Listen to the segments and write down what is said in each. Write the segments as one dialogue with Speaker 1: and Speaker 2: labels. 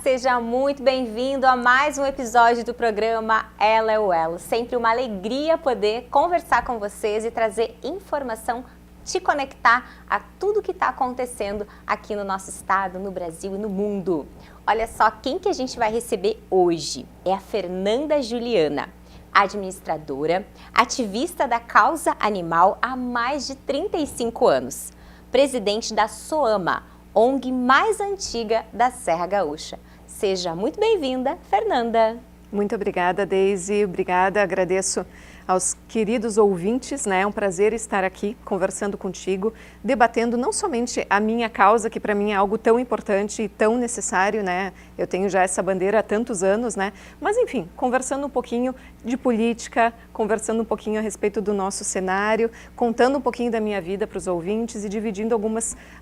Speaker 1: seja muito bem-vindo a mais um episódio do programa Ela é o Elo. Sempre uma alegria poder conversar com vocês e trazer informação, te conectar a tudo que está acontecendo aqui no nosso estado, no Brasil e no mundo. Olha só quem que a gente vai receber hoje. É a Fernanda Juliana, administradora, ativista da causa animal há mais de 35 anos, presidente da SOAMA, ONG mais antiga da Serra Gaúcha. Seja muito bem-vinda, Fernanda.
Speaker 2: Muito obrigada, Deise. Obrigada, agradeço aos queridos ouvintes, né? É um prazer estar aqui conversando contigo, debatendo não somente a minha causa, que para mim é algo tão importante e tão necessário, né? Eu tenho já essa bandeira há tantos anos, né? Mas enfim, conversando um pouquinho de política, conversando um pouquinho a respeito do nosso cenário, contando um pouquinho da minha vida para os ouvintes e dividindo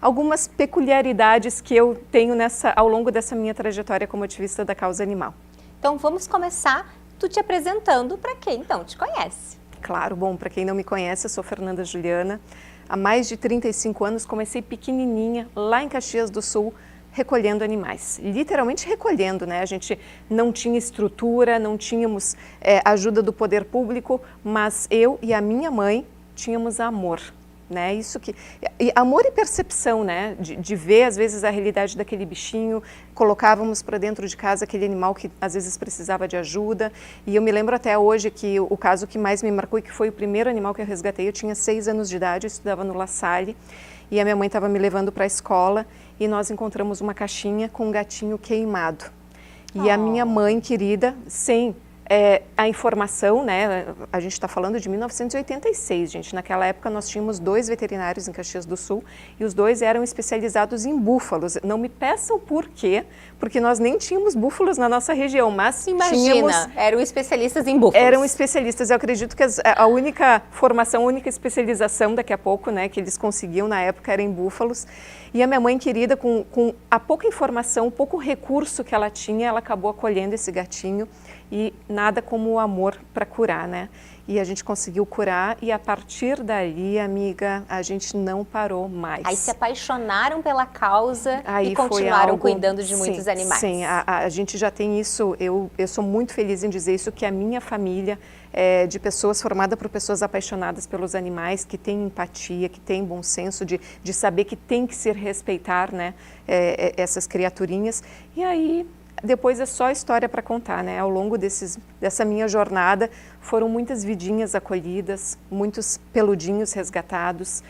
Speaker 2: algumas peculiaridades que eu tenho ao longo dessa minha trajetória como ativista da causa animal.
Speaker 1: Então vamos começar tu te apresentando para quem então te conhece.
Speaker 2: Claro, bom, para quem não me conhece, eu sou Fernanda Juliana. Há mais de 35 anos comecei pequenininha lá em Caxias do Sul, recolhendo animais, literalmente recolhendo, né? A gente não tinha estrutura, não tínhamos ajuda do poder público, mas eu e a minha mãe tínhamos amor. Né? Amor e percepção, né? De ver às vezes a realidade daquele bichinho, colocávamos para dentro de casa aquele animal que às vezes precisava de ajuda, e eu me lembro até hoje que o caso que mais me marcou e que foi o primeiro animal que eu resgatei, eu tinha 6 anos de idade, eu estudava no La Salle e a minha mãe estava me levando para a escola e nós encontramos uma caixinha com um gatinho queimado. E a minha mãe querida, sem a informação, né? A gente está falando de 1986, gente. Naquela época nós tínhamos 2 veterinários em Caxias do Sul e os 2 eram especializados em búfalos. Não me peçam por quê, porque nós nem tínhamos búfalos na nossa região, mas
Speaker 1: imagina, eram especialistas em búfalos.
Speaker 2: Eram especialistas. Eu acredito que a única formação, a única especialização daqui a pouco, né, que eles conseguiam na época era em búfalos. E a minha mãe querida, com a pouca informação, o pouco recurso que ela tinha, ela acabou acolhendo esse gatinho. E nada como o amor para curar, né? E a gente conseguiu curar e a partir dali, amiga, a gente não parou mais.
Speaker 1: Aí se apaixonaram pela causa e continuaram cuidando de muitos animais.
Speaker 2: Sim, a gente já tem isso, eu sou muito feliz em dizer isso, que a minha família é de pessoas formada por pessoas apaixonadas pelos animais, que têm empatia, que têm bom senso de saber que tem que se respeitar, né, essas criaturinhas. E aí depois é só história para contar, né? Ao longo dessa minha jornada foram muitas vidinhas acolhidas, muitos peludinhos resgatados,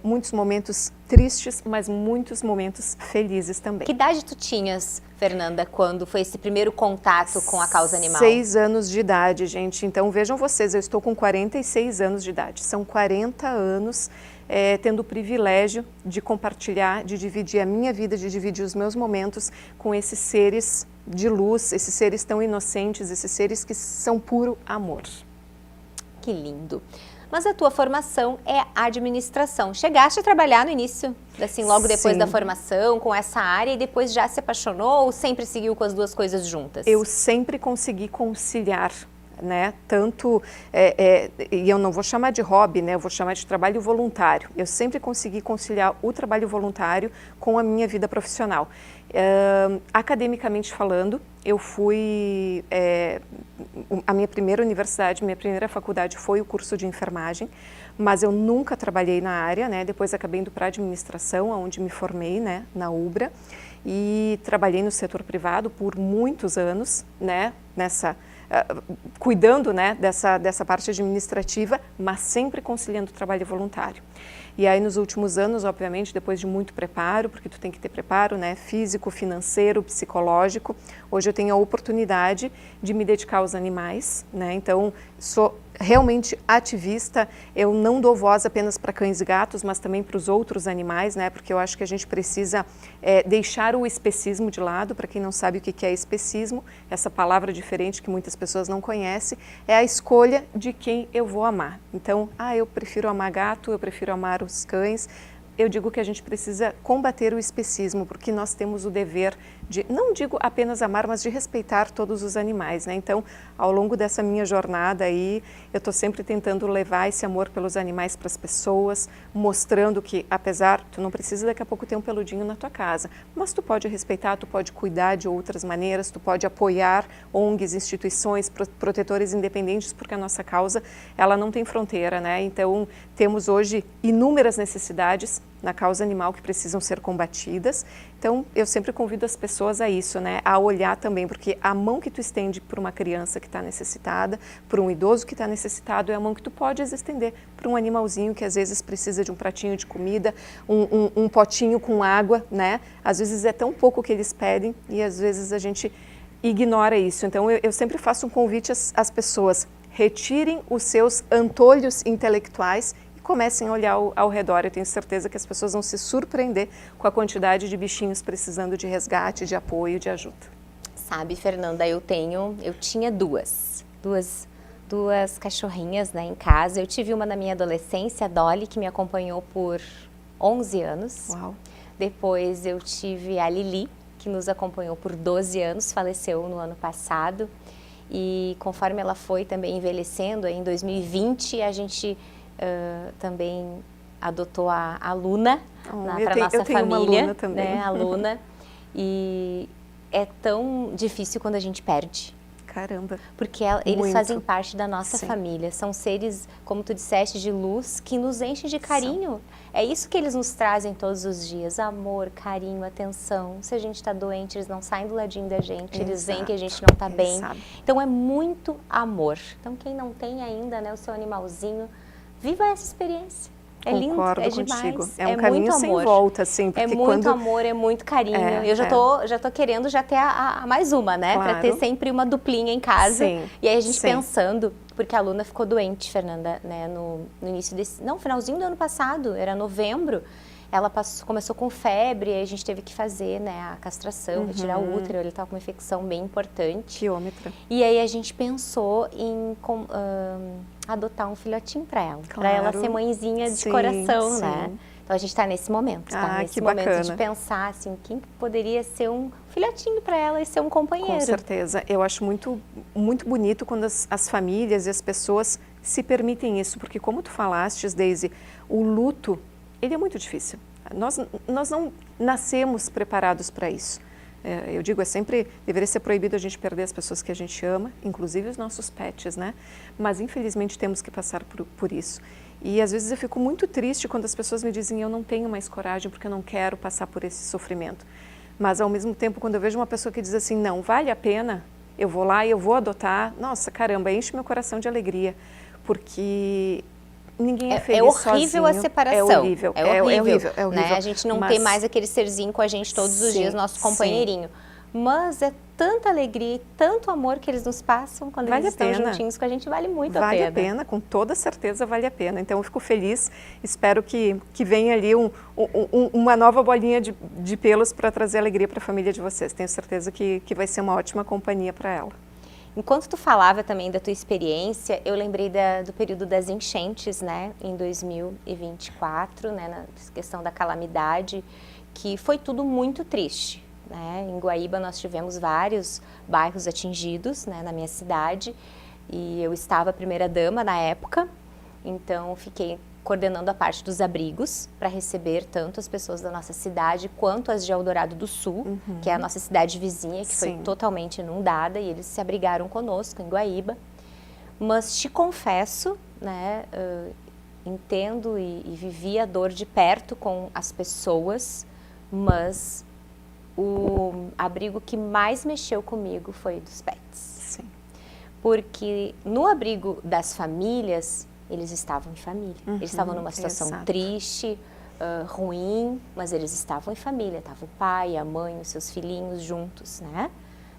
Speaker 2: muitos momentos tristes, mas muitos momentos felizes também.
Speaker 1: Que idade tu tinhas, Fernanda, quando foi esse primeiro contato com a causa animal?
Speaker 2: 6 anos de idade, gente. Então vejam vocês, eu estou com 46 anos de idade. São 40 anos tendo o privilégio de compartilhar, de dividir a minha vida, de dividir os meus momentos com esses seres de luz, esses seres tão inocentes, esses seres que são puro amor.
Speaker 1: Que lindo! Mas a tua formação é administração. Chegaste a trabalhar no início, assim, logo depois
Speaker 2: Sim.
Speaker 1: da formação, com essa área, e depois já se apaixonou ou sempre seguiu com as duas coisas juntas?
Speaker 2: Eu sempre consegui conciliar, né? Tanto, e eu não vou chamar de hobby, né? Eu vou chamar de trabalho voluntário. Eu sempre consegui conciliar o trabalho voluntário com a minha vida profissional. Academicamente falando, eu fui, a minha primeira universidade, minha primeira faculdade foi o curso de enfermagem, mas eu nunca trabalhei na área, né? Depois acabei indo para a administração, onde me formei, né? Na UBRA, e trabalhei no setor privado por muitos anos, né? Cuidando, né, dessa parte administrativa, mas sempre conciliando o trabalho voluntário. E aí nos últimos anos, obviamente, depois de muito preparo, porque tu tem que ter preparo, né, físico, financeiro, psicológico, hoje eu tenho a oportunidade de me dedicar aos animais, né, então sou realmente ativista, eu não dou voz apenas para cães e gatos, mas também para os outros animais, né, porque eu acho que a gente precisa deixar o especismo de lado. Para quem não sabe o que é especismo, essa palavra diferente que muitas pessoas não conhecem, é a escolha de quem eu vou amar. Então, eu prefiro amar gato, eu prefiro amar os cães. Eu digo que a gente precisa combater o especismo, porque nós temos o dever não digo apenas amar, mas de respeitar todos os animais, né? Então, ao longo dessa minha jornada aí, eu estou sempre tentando levar esse amor pelos animais para as pessoas, mostrando que, apesar, tu não precisa daqui a pouco ter um peludinho na tua casa, mas tu pode respeitar, tu pode cuidar de outras maneiras, tu pode apoiar ONGs, instituições, protetores independentes, porque a nossa causa, ela não tem fronteira, né? Então, temos hoje inúmeras necessidades na causa animal que precisam ser combatidas. Então, eu sempre convido as pessoas a isso, né? A olhar também, porque a mão que tu estende para uma criança que está necessitada, para um idoso que está necessitado, é a mão que tu podes estender para um animalzinho que às vezes precisa de um pratinho de comida, um potinho com água, né? Às vezes é tão pouco que eles pedem e às vezes a gente ignora isso. Então, eu sempre faço um convite às pessoas: retirem os seus antolhos intelectuais e comecem a olhar ao redor. Eu tenho certeza que as pessoas vão se surpreender com a quantidade de bichinhos precisando de resgate, de apoio, de ajuda.
Speaker 1: Sabe, Fernanda, eu tinha duas cachorrinhas, né, em casa. Eu tive uma na minha adolescência, a Dolly, que me acompanhou por 11 anos.
Speaker 2: Uau.
Speaker 1: Depois eu tive a Lili, que nos acompanhou por 12 anos, faleceu no ano passado. E conforme ela foi também envelhecendo, em 2020 a gente também adotou a Luna para nossa família,
Speaker 2: uma Luna também.
Speaker 1: Né, a Luna. E é tão difícil quando a gente perde.
Speaker 2: Caramba.
Speaker 1: Porque eles fazem parte da nossa família. São seres, como tu disseste, de luz, que nos enchem de carinho. É isso que eles nos trazem todos os dias. Amor, carinho, atenção. Se a gente está doente, eles não saem do ladinho da gente. Eles veem que a gente não está bem. Então é muito amor. Então quem não tem ainda, né, o seu animalzinho, viva essa experiência. É lindo, é demais.
Speaker 2: É um caminho sem volta, assim.
Speaker 1: É muito amor, é muito carinho. Eu já tô querendo ter a mais uma, né?
Speaker 2: Claro.
Speaker 1: Para ter sempre uma duplinha em casa.
Speaker 2: Sim.
Speaker 1: E aí a gente pensando, porque a Luna ficou doente, Fernanda, né? No início finalzinho do ano passado, era novembro. Ela começou com febre, e a gente teve que fazer, né, a castração, retirar o útero. Ele estava com uma infecção bem importante.
Speaker 2: Quiômetra.
Speaker 1: E aí a gente pensou em adotar um filhotinho para ela. Para ela ser mãezinha de coração, né? Então a gente está nesse momento, nesse momento
Speaker 2: bacana.
Speaker 1: de pensar assim, quem poderia ser um filhotinho para ela e ser um companheiro.
Speaker 2: Com certeza. Eu acho muito, muito bonito quando as famílias e as pessoas se permitem isso, porque como tu falaste, Daisy, o luto, ele é muito difícil. Nós não nascemos preparados para isso. Eu digo, deveria ser proibido a gente perder as pessoas que a gente ama, inclusive os nossos pets, né? Mas infelizmente temos que passar por isso. E às vezes eu fico muito triste quando as pessoas me dizem: eu não tenho mais coragem porque eu não quero passar por esse sofrimento. Mas ao mesmo tempo, quando eu vejo uma pessoa que diz assim: não, vale a pena, eu vou lá e eu vou adotar, nossa, caramba, enche meu coração de alegria, porque ninguém é feliz sozinho.
Speaker 1: É horrível a separação.
Speaker 2: É horrível. É horrível.
Speaker 1: Né? A gente não tem mais aquele serzinho com a gente todos os dias, nosso companheirinho. Mas é tanta alegria e tanto amor que eles nos passam quando eles estão juntinhos com a gente, vale muito a pena.
Speaker 2: Vale a pena, com toda certeza vale a pena. Então eu fico feliz, espero que venha ali uma nova bolinha de pelos para trazer alegria para a família de vocês. Tenho certeza que vai ser uma ótima companhia para ela.
Speaker 1: Enquanto tu falava também da tua experiência, eu lembrei do período das enchentes, né, em 2024, né, na questão da calamidade, que foi tudo muito triste, né? Em Guaíba nós tivemos vários bairros atingidos, né, na minha cidade, e eu estava primeira-dama na época, então fiquei coordenando a parte dos abrigos para receber tanto as pessoas da nossa cidade quanto as de Eldorado do Sul, que é a nossa cidade vizinha, que foi totalmente inundada, e eles se abrigaram conosco em Guaíba. Mas te confesso, né, entendo e vivi a dor de perto com as pessoas, mas o abrigo que mais mexeu comigo foi o dos pets.
Speaker 2: Sim.
Speaker 1: Porque no abrigo das famílias, eles estavam em família. Eles estavam numa situação triste, ruim, mas eles estavam em família. Estava o pai, a mãe, os seus filhinhos juntos, né?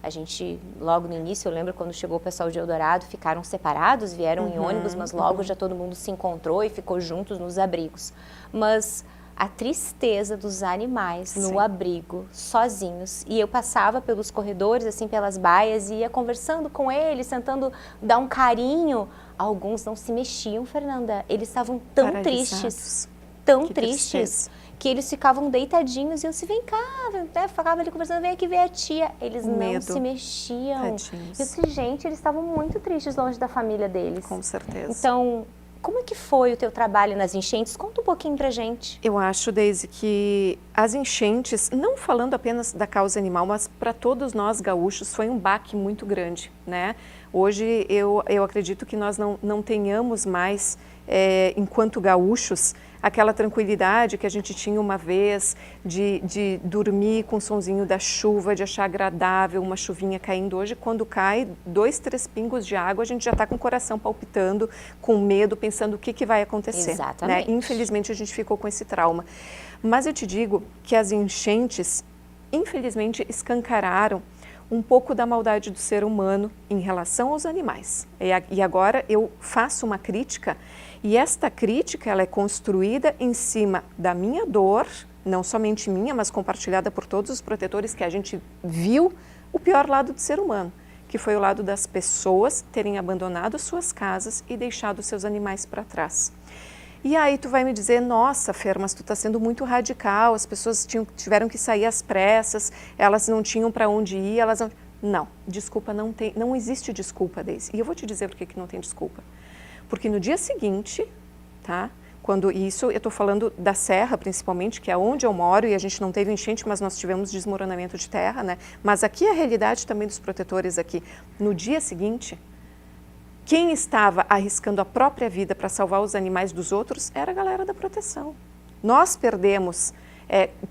Speaker 1: A gente, logo no início, eu lembro quando chegou o pessoal de Eldorado, ficaram separados, vieram em ônibus, mas logo já todo mundo se encontrou e ficou juntos nos abrigos. Mas a tristeza dos animais no abrigo, sozinhos. E eu passava pelos corredores, assim, pelas baias, e ia conversando com eles, tentando dar um carinho. Alguns não se mexiam, Fernanda. Eles estavam tão tristes. tão
Speaker 2: Que
Speaker 1: tristes
Speaker 2: tristeza.
Speaker 1: que eles ficavam deitadinhos e eu se vem cá, né? Ficava ali conversando, vem aqui ver a tia. Eles não
Speaker 2: Medo.
Speaker 1: se mexiam.
Speaker 2: Tadinhos.
Speaker 1: Eu disse, gente, eles estavam muito tristes longe da família deles.
Speaker 2: Com certeza.
Speaker 1: Então, como é que foi o teu trabalho nas enchentes? Conta um pouquinho pra gente.
Speaker 2: Eu acho, Deise, que as enchentes, não falando apenas da causa animal, mas para todos nós gaúchos foi um baque muito grande, né? Hoje eu acredito que nós não tenhamos mais, enquanto gaúchos, aquela tranquilidade que a gente tinha uma vez de dormir com o sonzinho da chuva, de achar agradável uma chuvinha caindo. Hoje, quando cai 2, 3 pingos de água, a gente já está com o coração palpitando, com medo, pensando o que vai acontecer.
Speaker 1: Exatamente.
Speaker 2: Né? Infelizmente, a gente ficou com esse trauma. Mas eu te digo que as enchentes, infelizmente, escancararam um pouco da maldade do ser humano em relação aos animais. E agora eu faço uma crítica, e esta crítica ela é construída em cima da minha dor, não somente minha, mas compartilhada por todos os protetores, que a gente viu o pior lado do ser humano, que foi o lado das pessoas terem abandonado suas casas e deixado seus animais para trás. E aí tu vai me dizer, nossa, Fer, mas tu está sendo muito radical, as pessoas tiveram que sair às pressas, elas não tinham para onde ir, elas não... Não, desculpa, não existe desculpa, Deise. E eu vou te dizer por que não tem desculpa. Porque no dia seguinte, tá? Quando isso, eu estou falando da Serra principalmente, que é onde eu moro, e a gente não teve enchente, mas nós tivemos desmoronamento de terra, né? Mas aqui é a realidade também dos protetores aqui. No dia seguinte, quem estava arriscando a própria vida para salvar os animais dos outros era a galera da proteção. Nós perdemos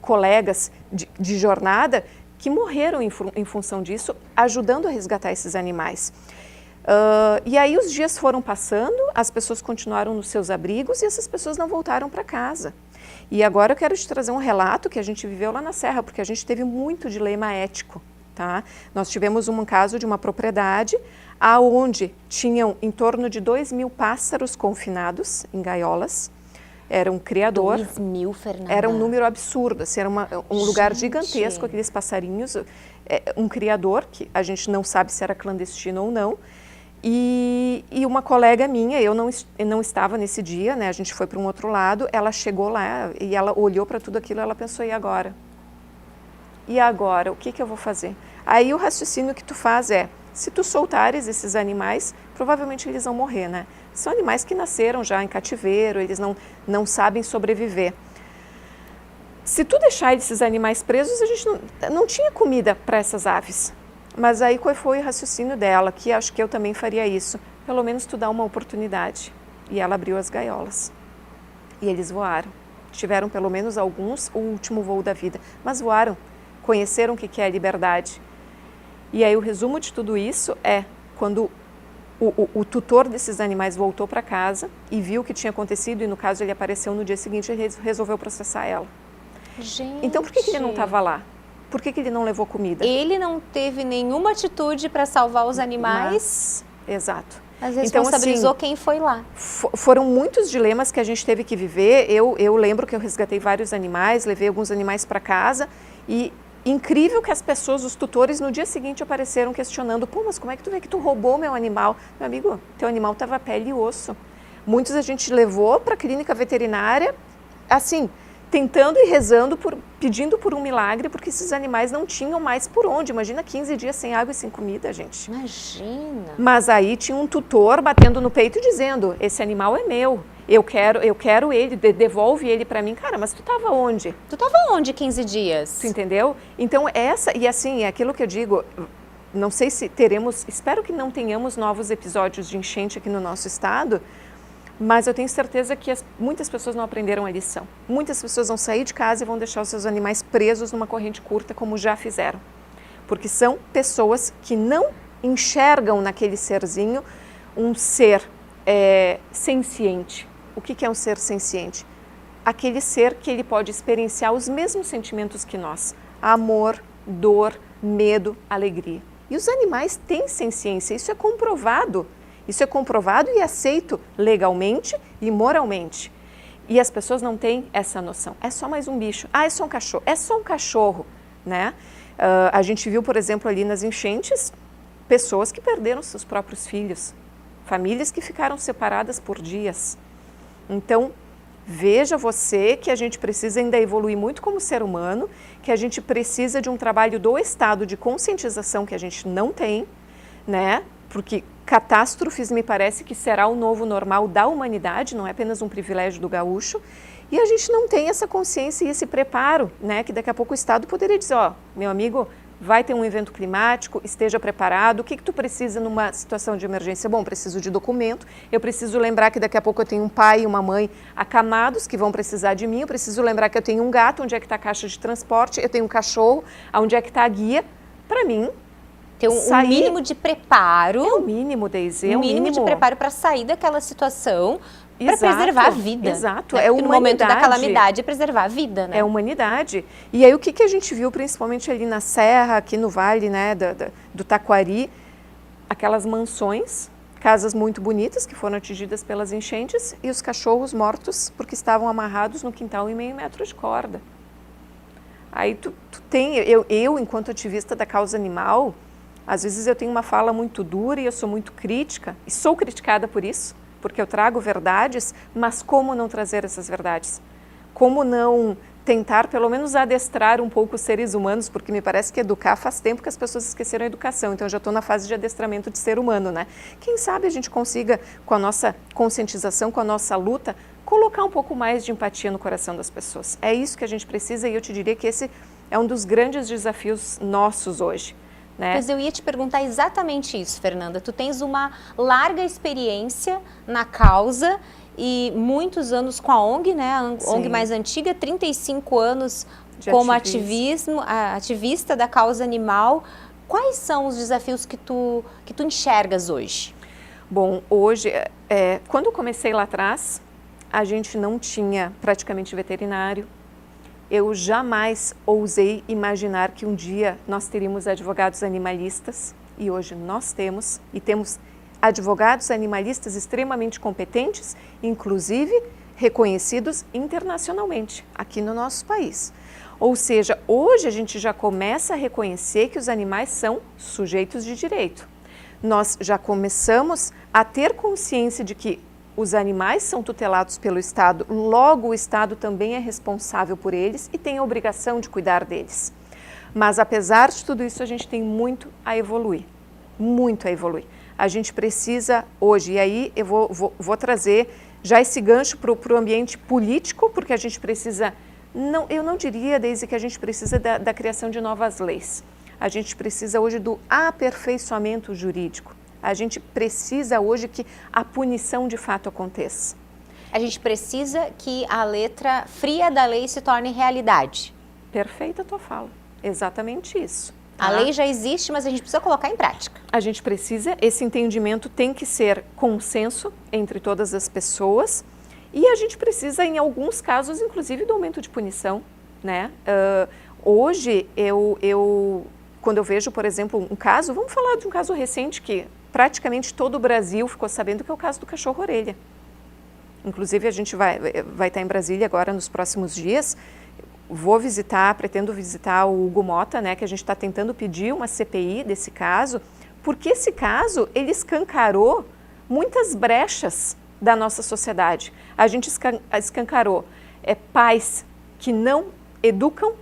Speaker 2: colegas de jornada que morreram em função disso, ajudando a resgatar esses animais. E aí os dias foram passando, as pessoas continuaram nos seus abrigos e essas pessoas não voltaram para casa. E agora eu quero te trazer um relato que a gente viveu lá na Serra, porque a gente teve muito dilema ético. Tá? Nós tivemos um caso de uma propriedade aonde tinham em torno de 2.000 pássaros confinados em gaiolas. Era um criador.
Speaker 1: 2.000, Fernanda?
Speaker 2: Era um número absurdo, assim, era um lugar gigantesco, aqueles passarinhos. Um criador, que a gente não sabe se era clandestino ou não. E uma colega minha, eu não estava nesse dia, né? A gente foi para um outro lado, ela chegou lá e ela olhou para tudo aquilo e ela pensou, e agora? E agora, o que eu vou fazer? Aí o raciocínio que tu faz é, se tu soltares esses animais, provavelmente eles vão morrer, né? São animais que nasceram já em cativeiro, eles não sabem sobreviver. Se tu deixar esses animais presos, a gente não tinha comida para essas aves. Mas aí qual foi o raciocínio dela, que acho que eu também faria isso. Pelo menos tu dá uma oportunidade. E ela abriu as gaiolas. E eles voaram. Tiveram pelo menos alguns o último voo da vida, mas voaram. Conheceram o que é a liberdade. E aí o resumo de tudo isso é quando o tutor desses animais voltou para casa e viu o que tinha acontecido, e no caso ele apareceu no dia seguinte e resolveu processar ela.
Speaker 1: Gente.
Speaker 2: Então por que ele não estava lá? Por que ele não levou comida?
Speaker 1: Ele não teve nenhuma atitude para salvar os animais.
Speaker 2: Exato.
Speaker 1: Mas responsabilizou então, quem foi lá.
Speaker 2: Foram muitos dilemas que a gente teve que viver. Eu lembro que eu resgatei vários animais, levei alguns animais para casa e incrível que as pessoas, os tutores, no dia seguinte apareceram questionando, pô, mas como é que tu vê que tu roubou meu animal? Meu amigo, teu animal estava pele e osso. Muitos a gente levou para a clínica veterinária, assim, tentando e rezando, pedindo por um milagre, porque esses animais não tinham mais por onde. Imagina 15 dias sem água e sem comida, gente.
Speaker 1: Imagina.
Speaker 2: Mas aí tinha um tutor batendo no peito e dizendo, esse animal é meu. Eu quero ele, devolve ele para mim. Cara, mas tu estava onde?
Speaker 1: Tu estava onde 15 dias?
Speaker 2: Tu entendeu? Então e assim, é aquilo que eu digo, não sei se teremos, espero que não tenhamos novos episódios de enchente aqui no nosso estado, mas eu tenho certeza que muitas pessoas não aprenderam a lição. Muitas pessoas vão sair de casa e vão deixar os seus animais presos numa corrente curta, como já fizeram. Porque são pessoas que não enxergam naquele serzinho um ser senciente. O que é um ser senciente? Aquele ser que ele pode experienciar os mesmos sentimentos que nós. Amor, dor, medo, alegria. E os animais têm senciência, isso é comprovado. Isso é comprovado e aceito legalmente e moralmente. E as pessoas não têm essa noção. É só mais um bicho. Ah, é só um cachorro. É só um cachorro, né? A gente viu, por exemplo, ali nas enchentes, pessoas que perderam seus próprios filhos. Famílias que ficaram separadas por dias. Então, Veja você que a gente precisa ainda evoluir muito como ser humano, que a gente precisa de um trabalho do Estado de conscientização que a gente não tem, né? Porque catástrofes me parece que será o novo normal da humanidade, não é apenas um privilégio do gaúcho. E a gente não tem essa consciência e esse preparo, né? Que daqui a pouco o Estado poderia dizer, ó, meu amigo, vai ter um evento climático, esteja preparado. O que tu precisa numa situação de emergência? Bom, preciso de documento, eu preciso lembrar que daqui a pouco eu tenho um pai e uma mãe acamados que vão precisar de mim, eu preciso lembrar que eu tenho um gato, onde é que está a caixa de transporte, eu tenho um cachorro, onde é que está a guia. Para mim,
Speaker 1: ter um mínimo de preparo.
Speaker 2: É o mínimo, Deise.
Speaker 1: Um mínimo de preparo para sair daquela situação, para
Speaker 2: Exato,
Speaker 1: preservar a vida.
Speaker 2: Exato,
Speaker 1: Né?
Speaker 2: é
Speaker 1: Porque no momento da calamidade é preservar a vida, né?
Speaker 2: É a humanidade. E aí o que a gente viu, principalmente ali na Serra, aqui no Vale, né, do Taquari, aquelas mansões, casas muito bonitas que foram atingidas pelas enchentes e os cachorros mortos porque estavam amarrados no quintal em meio metro de corda. Aí tu tem, eu enquanto ativista da causa animal, às vezes eu tenho uma fala muito dura e eu sou muito crítica, e sou criticada por isso, porque eu trago verdades, mas como não trazer essas verdades? Como não tentar, pelo menos, adestrar um pouco os seres humanos, porque me parece que educar faz tempo que as pessoas esqueceram a educação, então eu já estou na fase de adestramento de ser humano, né? Quem sabe a gente consiga, com a nossa conscientização, com a nossa luta, colocar um pouco mais de empatia no coração das pessoas. É isso que a gente precisa e eu te diria que esse é um dos grandes desafios nossos hoje. Né?
Speaker 1: Mas eu ia te perguntar exatamente isso, Fernanda. Tu tens uma larga experiência na causa e muitos anos com a ONG, né? A ONG mais antiga, 35 anos como ativista da causa animal. Quais são os desafios que tu enxergas hoje?
Speaker 2: Bom, hoje, quando eu comecei lá atrás, a gente não tinha praticamente veterinário. Eu jamais ousei imaginar que um dia nós teríamos advogados animalistas, e hoje nós temos, e temos advogados animalistas extremamente competentes, inclusive reconhecidos internacionalmente, aqui no nosso país. Ou seja, hoje a gente já começa a reconhecer que os animais são sujeitos de direito. Nós já começamos a ter consciência de que os animais são tutelados pelo Estado, logo o Estado também é responsável por eles e tem a obrigação de cuidar deles. Mas apesar de tudo isso, a gente tem muito a evoluir, muito a evoluir. A gente precisa hoje, e aí eu vou trazer já esse gancho para o ambiente político, porque a gente precisa, eu não diria, Deise, que a gente precisa da criação de novas leis. A gente precisa hoje do aperfeiçoamento jurídico. A gente precisa hoje que a punição de fato aconteça.
Speaker 1: A gente precisa que a letra fria da lei se torne realidade.
Speaker 2: Perfeita a tua fala. Exatamente isso.
Speaker 1: A lei já existe, mas a gente precisa colocar em prática.
Speaker 2: A gente precisa, esse entendimento tem que ser consenso entre todas as pessoas e a gente precisa, em alguns casos, inclusive, do aumento de punição, né? Hoje, quando eu vejo, por exemplo, um caso, vamos falar de um caso recente que praticamente todo o Brasil ficou sabendo, que é o caso do cachorro-orelha. Inclusive, a gente vai estar em Brasília agora nos próximos dias. Pretendo visitar o Hugo Mota, né, que a gente está tentando pedir uma CPI desse caso, porque esse caso, ele escancarou muitas brechas da nossa sociedade. A gente escancarou pais que não educam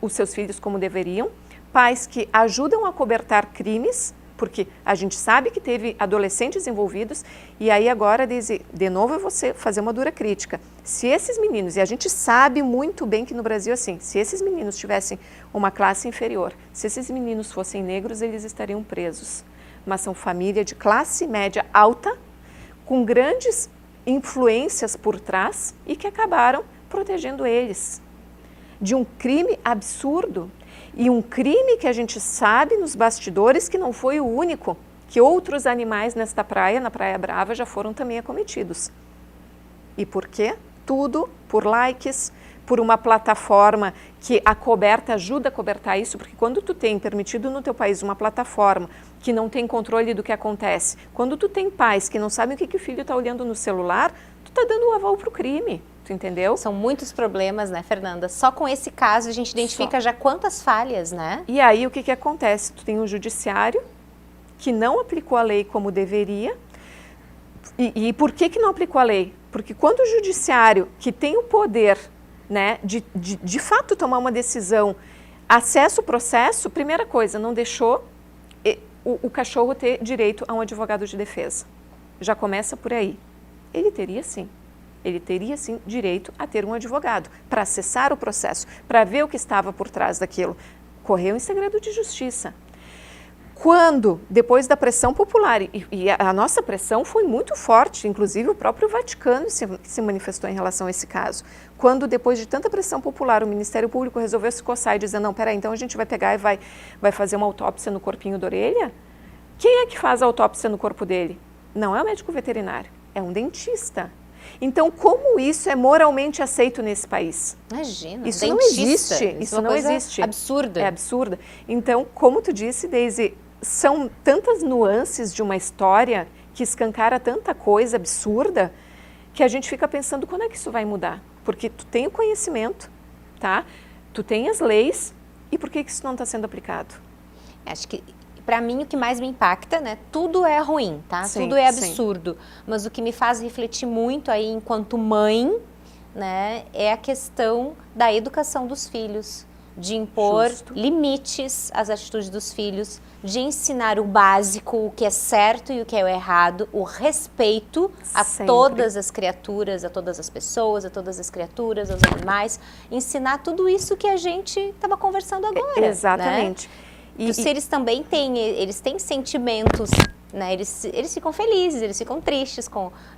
Speaker 2: os seus filhos como deveriam, pais que ajudam a cobertar crimes, porque a gente sabe que teve adolescentes envolvidos, e aí agora, de novo, eu vou fazer uma dura crítica. Se esses meninos, e a gente sabe muito bem que no Brasil, assim, se esses meninos tivessem uma classe inferior, se esses meninos fossem negros, eles estariam presos. Mas são família de classe média alta, com grandes influências por trás, e que acabaram protegendo eles de um crime absurdo. E um crime que a gente sabe nos bastidores que não foi o único, que outros animais nesta praia, na Praia Brava, já foram também acometidos. E por quê? Tudo por likes, por uma plataforma que ajuda a cobertar isso, porque quando tu tem permitido no teu país uma plataforma que não tem controle do que acontece, quando tu tem pais que não sabem o que o filho está olhando no celular, tu está dando um aval para o crime. Entendeu?
Speaker 1: São muitos problemas, né, Fernanda? Só com esse caso a gente identifica já quantas falhas, né?
Speaker 2: E aí o que acontece? Tu tem um judiciário que não aplicou a lei como deveria. E por que não aplicou a lei? Porque quando o judiciário, que tem o poder, né, de fato tomar uma decisão, acessa o processo, primeira coisa, não deixou o cachorro ter direito a um advogado de defesa. Já começa por aí. Ele teria sim direito a ter um advogado para acessar o processo, para ver o que estava por trás daquilo. Correu em segredo de justiça. Quando, depois da pressão popular, e a nossa pressão foi muito forte, inclusive o próprio Vaticano se manifestou em relação a esse caso. Quando, depois de tanta pressão popular, o Ministério Público resolveu se coçar e dizer, não, peraí, então a gente vai pegar e vai fazer uma autópsia no corpinho da orelha? Quem é que faz a autópsia no corpo dele? Não é o médico veterinário, é um dentista. Então, como isso é moralmente aceito nesse país?
Speaker 1: Imagina,
Speaker 2: isso não existe. Isso não existe.
Speaker 1: Absurda.
Speaker 2: É absurda. Então, como tu disse, Daisy, são tantas nuances de uma história que escancara tanta coisa absurda que a gente fica pensando quando é que isso vai mudar? Porque tu tem o conhecimento, tá? Tu tem as leis e por que isso não está sendo aplicado?
Speaker 1: Acho que para mim o que mais me impacta, né? Tudo é ruim, tá?
Speaker 2: Sim,
Speaker 1: tudo é absurdo. Mas o que me faz refletir muito aí enquanto mãe, né, é a questão da educação dos filhos, de impor limites às atitudes dos filhos, de ensinar o básico, o que é certo e o que é o errado, o respeito a todas as criaturas, a todas as pessoas, a todas as criaturas, aos animais, ensinar tudo isso que a gente estava conversando agora.
Speaker 2: Exatamente.
Speaker 1: Né? Os seres também têm sentimentos, né? Eles ficam felizes, eles ficam tristes,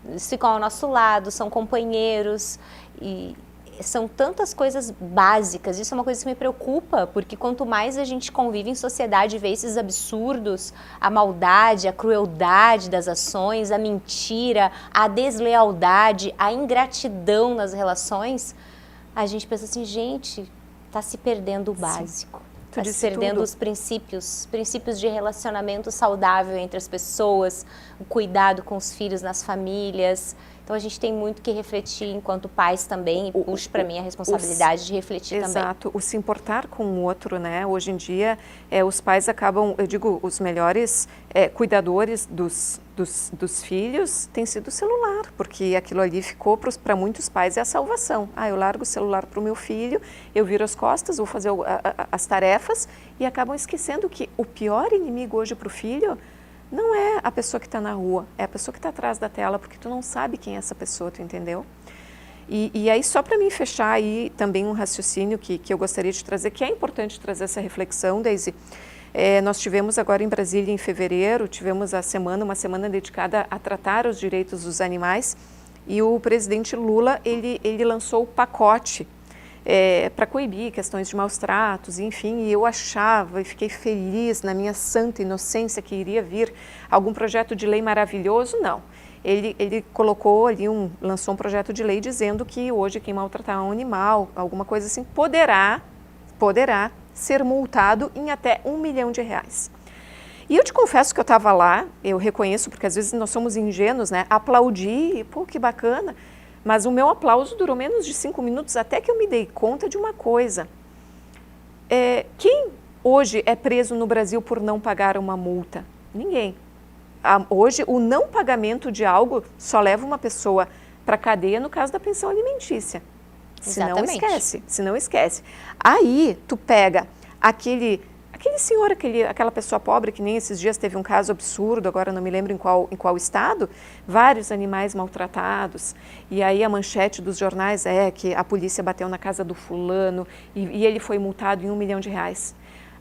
Speaker 1: eles ficam ao nosso lado, são companheiros e são tantas coisas básicas. Isso é uma coisa que me preocupa, porque quanto mais a gente convive em sociedade e vê esses absurdos, a maldade, a crueldade das ações, a mentira, a deslealdade, a ingratidão nas relações, a gente pensa assim, gente, está se perdendo o básico. Está se perdendo os princípios de relacionamento saudável entre as pessoas, o cuidado com os filhos nas famílias. Então, a gente tem muito que refletir enquanto pais também, e puxo para mim a responsabilidade de refletir também.
Speaker 2: Exato, o se importar com o outro, né? Hoje em dia, os pais acabam, eu digo, os melhores cuidadores dos filhos têm sido o celular, porque aquilo ali ficou para muitos pais é a salvação. Eu largo o celular para o meu filho, eu viro as costas, vou fazer as tarefas e acabam esquecendo que o pior inimigo hoje para o filho não é a pessoa que está na rua, é a pessoa que está atrás da tela, porque tu não sabe quem é essa pessoa, tu entendeu? E aí, só para mim fechar aí também um raciocínio que eu gostaria de trazer, que é importante trazer essa reflexão, Daisy. Nós tivemos agora em Brasília, em fevereiro, tivemos uma semana dedicada a tratar os direitos dos animais, e o presidente Lula, ele lançou o pacote para coibir questões de maus tratos, enfim, e eu achava e fiquei feliz na minha santa inocência que iria vir algum projeto de lei maravilhoso, não. Ele colocou ali, lançou um projeto de lei dizendo que hoje quem maltratar um animal, alguma coisa assim, poderá ser multado em até R$1 milhão. E eu te confesso que eu estava lá, eu reconheço, porque às vezes nós somos ingênuos, né? Aplaudi, pô, que bacana. Mas o meu aplauso durou menos de 5 minutos, até que eu me dei conta de uma coisa. Quem hoje é preso no Brasil por não pagar uma multa? Ninguém. Hoje, o não pagamento de algo só leva uma pessoa para a cadeia no caso da pensão alimentícia. Se não esquece. Aí, tu pega aquele senhor, aquela pessoa pobre, que nem esses dias teve um caso absurdo, agora não me lembro em qual estado, vários animais maltratados, e aí a manchete dos jornais é que a polícia bateu na casa do fulano e ele foi multado em R$1 milhão.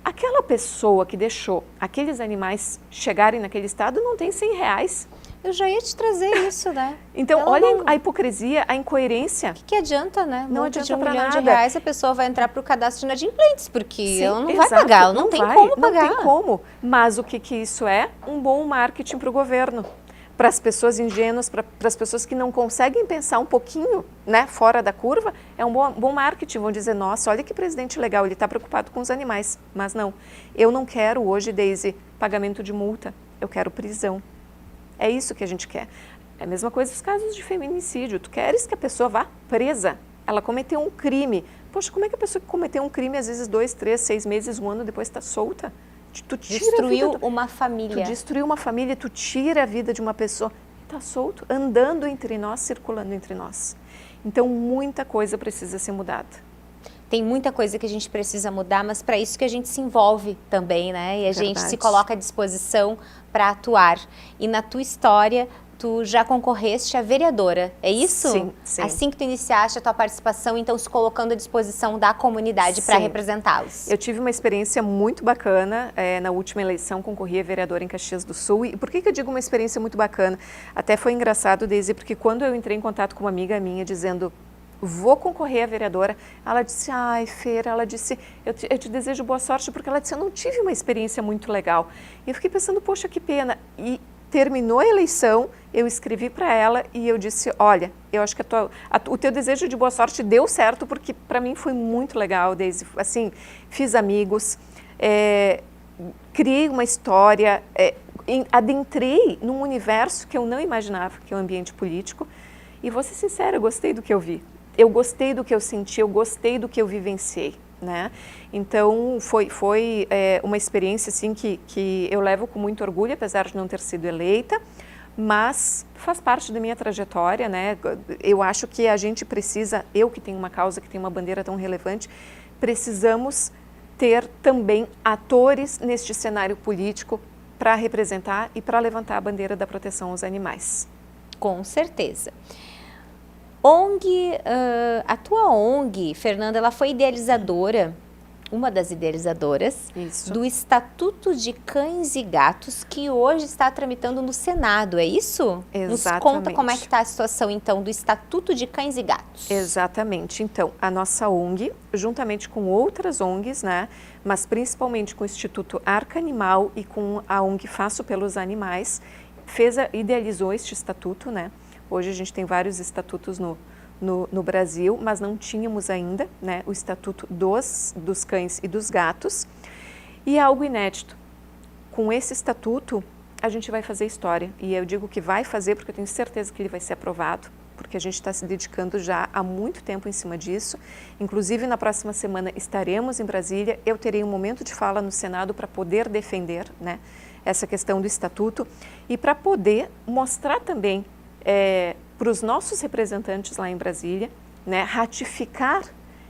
Speaker 2: Aquela pessoa que deixou aqueles animais chegarem naquele estado não tem R$100.
Speaker 1: Eu já ia te trazer isso, né?
Speaker 2: Então, olha a hipocrisia, a incoerência.
Speaker 1: O que adianta, né?
Speaker 2: Não adianta para nada.
Speaker 1: R$1 milhão, a pessoa vai entrar para o cadastro de inadimplentes, porque ela não
Speaker 2: exato,
Speaker 1: vai pagar, ela não tem como pagar.
Speaker 2: Não tem como. Mas o que isso é? Um bom marketing para o governo. Para as pessoas ingênuas, para as pessoas que não conseguem pensar um pouquinho, né, fora da curva, é um bom marketing. Vão dizer, nossa, olha que presidente legal, ele está preocupado com os animais. Mas não, eu não quero hoje, Daisy, pagamento de multa, eu quero prisão. É isso que a gente quer. É a mesma coisa nos casos de feminicídio. Tu queres que a pessoa vá presa. Ela cometeu um crime. Poxa, como é que a pessoa que cometeu um crime, às vezes 2, 3, 6 meses, 1 ano depois está solta?
Speaker 1: Tu destruiu uma família.
Speaker 2: Tu destruiu uma família, tu tira a vida de uma pessoa. está solto, andando entre nós, circulando entre nós. Então, muita coisa precisa ser mudada.
Speaker 1: Tem muita coisa que a gente precisa mudar, mas para isso que a gente se envolve também, né? E a gente se coloca à disposição para atuar. E na tua história, tu já concorreste a vereadora, é isso?
Speaker 2: Sim, sim.
Speaker 1: Assim que tu iniciaste a tua participação, então se colocando à disposição da comunidade para representá-los.
Speaker 2: Eu tive uma experiência muito bacana, na última eleição concorri a vereadora em Caxias do Sul. E por que eu digo uma experiência muito bacana? Até foi engraçado, Deise, porque quando eu entrei em contato com uma amiga minha dizendo, vou concorrer a vereadora, ela disse, ai, Fer, ela disse, eu te desejo boa sorte, porque ela disse, eu não tive uma experiência muito legal. E eu fiquei pensando, poxa, que pena. E terminou a eleição, eu escrevi para ela e eu disse, olha, eu acho que o teu desejo de boa sorte deu certo, porque para mim foi muito legal, Deise. Assim, fiz amigos, criei uma história, adentrei num universo que eu não imaginava, que é o ambiente político, e vou ser sincera, eu gostei do que eu vi. Eu gostei do que eu senti, eu gostei do que eu vivenciei, né? Então, foi uma experiência assim, que eu levo com muito orgulho, apesar de não ter sido eleita, mas faz parte da minha trajetória, né? Eu acho que a gente precisa, eu que tenho uma causa, que tem uma bandeira tão relevante, precisamos ter também atores neste cenário político para representar e para levantar a bandeira da proteção aos animais.
Speaker 1: Com certeza. ONG, a tua ONG, Fernanda, ela foi idealizadora, uma das idealizadoras, do Estatuto de Cães e Gatos, que hoje está tramitando no Senado, é isso?
Speaker 2: Exatamente.
Speaker 1: Nos conta como é que está a situação, então, do Estatuto de Cães e Gatos.
Speaker 2: Exatamente. Então, a nossa ONG, juntamente com outras ONGs, né, mas principalmente com o Instituto Arca Animal e com a ONG Faço pelos Animais, idealizou este estatuto, né? Hoje a gente tem vários estatutos no Brasil, mas não tínhamos ainda, né, o estatuto dos cães e dos gatos. E é algo inédito. Com esse estatuto, a gente vai fazer história. E eu digo que vai fazer porque eu tenho certeza que ele vai ser aprovado, porque a gente está se dedicando já há muito tempo em cima disso. Inclusive, na próxima semana estaremos em Brasília. Eu terei um momento de fala no Senado para poder defender, né, essa questão do estatuto e para poder mostrar também para os nossos representantes lá em Brasília, né, ratificar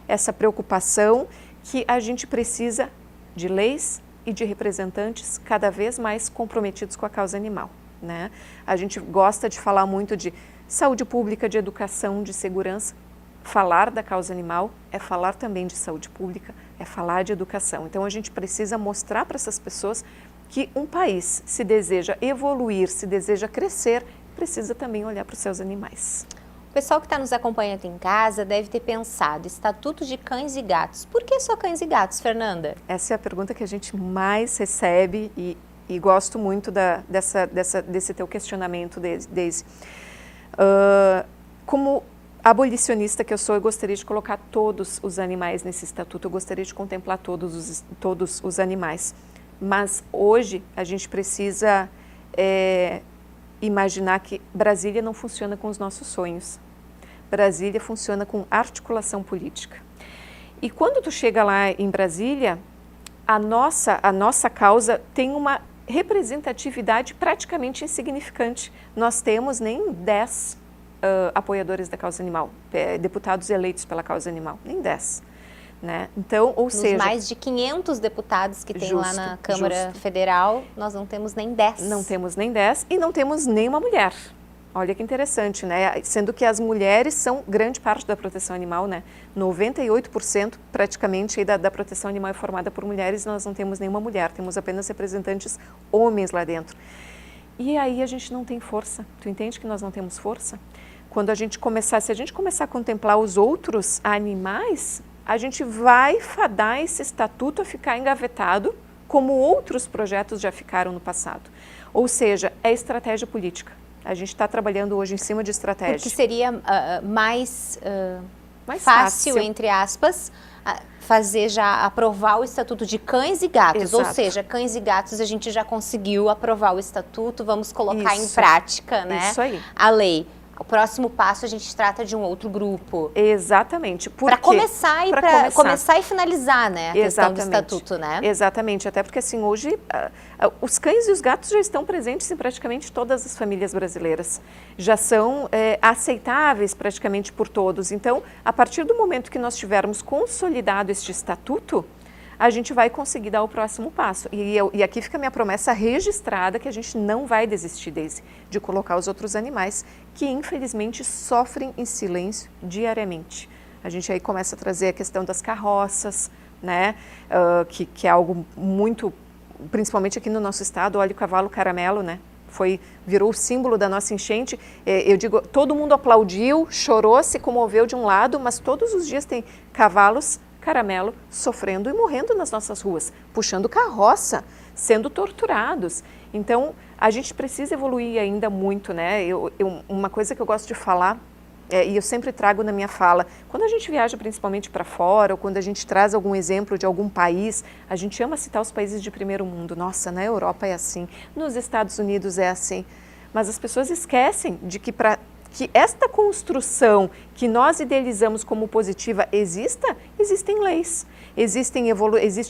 Speaker 2: essa preocupação que a gente precisa de leis e de representantes cada vez mais comprometidos com a causa animal, né? A gente gosta de falar muito de saúde pública, de educação, de segurança. Falar da causa animal é falar também de saúde pública, é falar de educação. Então a gente precisa mostrar para essas pessoas que um país, se deseja evoluir, se deseja crescer, precisa também olhar para os seus animais.
Speaker 1: O pessoal que está nos acompanhando em casa deve ter pensado, Estatuto de Cães e Gatos. Por que só cães e gatos, Fernanda?
Speaker 2: Essa é a pergunta que a gente mais recebe e gosto muito desse teu questionamento, Deise. Como abolicionista que eu sou, eu gostaria de colocar todos os animais nesse estatuto, eu gostaria de contemplar todos os animais. Mas hoje a gente precisa imaginar que Brasília não funciona com os nossos sonhos. Brasília funciona com articulação política. E quando tu chega lá em Brasília, a nossa causa tem uma representatividade praticamente insignificante. Nós temos nem 10 apoiadores da causa animal, deputados eleitos pela causa animal, nem 10. Né? Então, ou seja,
Speaker 1: mais de 500 deputados que tem lá na Câmara Federal, nós não temos nem 10.
Speaker 2: Não temos nem 10 e não temos nenhuma mulher. Olha que interessante, né? Sendo que as mulheres são grande parte da proteção animal, né? 98% praticamente da proteção animal é formada por mulheres e nós não temos nenhuma mulher, temos apenas representantes homens lá dentro. E aí a gente não tem força. Tu entende que nós não temos força? Quando se a gente começar a contemplar os outros animais, a gente vai fadar esse estatuto a ficar engavetado, como outros projetos já ficaram no passado. Ou seja, é estratégia política. A gente está trabalhando hoje em cima de estratégia.
Speaker 1: Porque seria mais fácil, entre aspas, aprovar o Estatuto de Cães e Gatos.
Speaker 2: Exato.
Speaker 1: Ou seja, cães e gatos a gente já conseguiu aprovar o Estatuto, vamos colocar em
Speaker 2: Isso.
Speaker 1: prática, né,
Speaker 2: Isso aí.
Speaker 1: a lei. O próximo passo a gente trata de um outro grupo.
Speaker 2: Exatamente.
Speaker 1: Para começar e começar e finalizar, né, a questão do estatuto, né?
Speaker 2: Exatamente, até porque assim, hoje os cães e os gatos já estão presentes em praticamente todas as famílias brasileiras. Já são aceitáveis praticamente por todos. Então, a partir do momento que nós tivermos consolidado este estatuto, a gente vai conseguir dar o próximo passo. E aqui fica a minha promessa registrada que a gente não vai desistir, Deise, de colocar os outros animais que infelizmente sofrem em silêncio diariamente. A gente aí começa a trazer a questão das carroças, né, que é algo muito, principalmente aqui no nosso estado, olha o cavalo caramelo, né? Virou o símbolo da nossa enchente. Eu digo, todo mundo aplaudiu, chorou, se comoveu de um lado, mas todos os dias tem cavalos caramelo sofrendo e morrendo nas nossas ruas, puxando carroça, sendo torturados. Então, a gente precisa evoluir ainda muito, né? Uma coisa que eu gosto de falar, e eu sempre trago na minha fala, quando a gente viaja principalmente para fora, ou quando a gente traz algum exemplo de algum país, a gente ama citar os países de primeiro mundo. Nossa, na Europa é assim, nos Estados Unidos é assim. Mas as pessoas esquecem de que para que esta construção que nós idealizamos como positiva existem leis, existe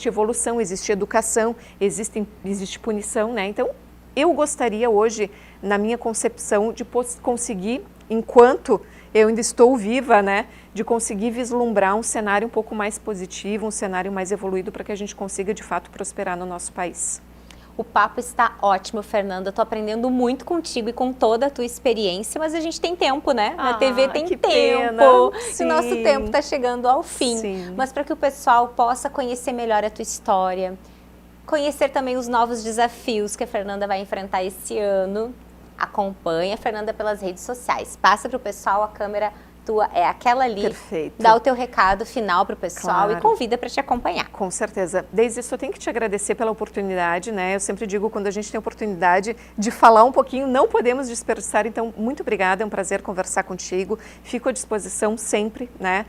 Speaker 2: evolução, existe educação, existe punição, né? Então, eu gostaria hoje, na minha concepção, de conseguir, enquanto eu ainda estou viva, né, de conseguir vislumbrar um cenário um pouco mais positivo, um cenário mais evoluído para que a gente consiga, de fato, prosperar no nosso país.
Speaker 1: O papo está ótimo, Fernanda. Estou aprendendo muito contigo e com toda a tua experiência, mas a gente tem tempo, né? Na TV tem tempo. E o nosso tempo está chegando ao fim.
Speaker 2: Sim.
Speaker 1: Mas para que o pessoal possa conhecer melhor a tua história, conhecer também os novos desafios que a Fernanda vai enfrentar esse ano, acompanha a Fernanda pelas redes sociais. Passa para o pessoal, a câmera tua é aquela ali.
Speaker 2: Perfeito.
Speaker 1: Dá o teu recado final para o pessoal, claro, e convida para te acompanhar.
Speaker 2: Com certeza. Desde isso eu tenho que te agradecer pela oportunidade, né? Eu sempre digo, quando a gente tem oportunidade de falar um pouquinho, não podemos desperdiçar. Então, muito obrigada, é um prazer conversar contigo. Fico à disposição sempre, né?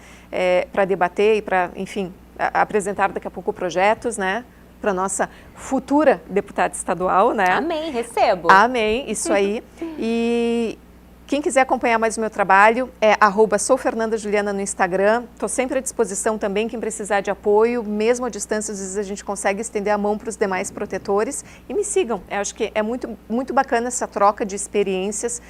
Speaker 2: Para debater e para, enfim, apresentar daqui a pouco projetos, né? Para nossa futura deputada estadual, né?
Speaker 1: Amém, recebo.
Speaker 2: Amém, isso aí. E quem quiser acompanhar mais o meu trabalho é @soufernandajuliana no Instagram. Estou sempre à disposição também, quem precisar de apoio, mesmo à distância, às vezes a gente consegue estender a mão para os demais protetores. E me sigam, eu acho que é muito, muito bacana essa troca de experiências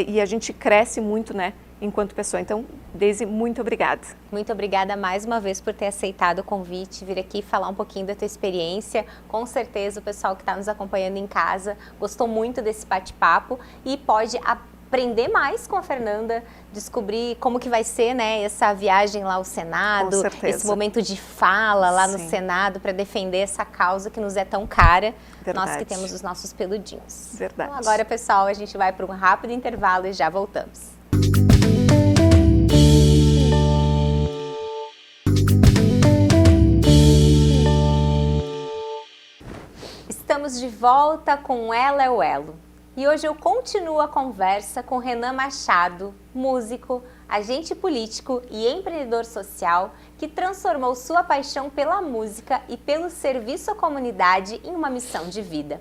Speaker 2: e a gente cresce muito, né, enquanto pessoa. Então, Deise, muito obrigada.
Speaker 1: Muito obrigada mais uma vez por ter aceitado o convite, vir aqui falar um pouquinho da tua experiência. Com certeza o pessoal que está nos acompanhando em casa gostou muito desse bate-papo e pode aprender mais com a Fernanda, descobrir como que vai ser, né, essa viagem lá ao Senado, esse momento de fala lá no Senado para defender essa causa que nos é tão cara, nós que temos os nossos peludinhos.
Speaker 2: Verdade.
Speaker 1: Então agora, pessoal, a gente vai para um rápido intervalo e já voltamos. Estamos de volta com Ela é o Elo. E hoje eu continuo a conversa com Renan Machado, músico, agente político e empreendedor social que transformou sua paixão pela música e pelo serviço à comunidade em uma missão de vida.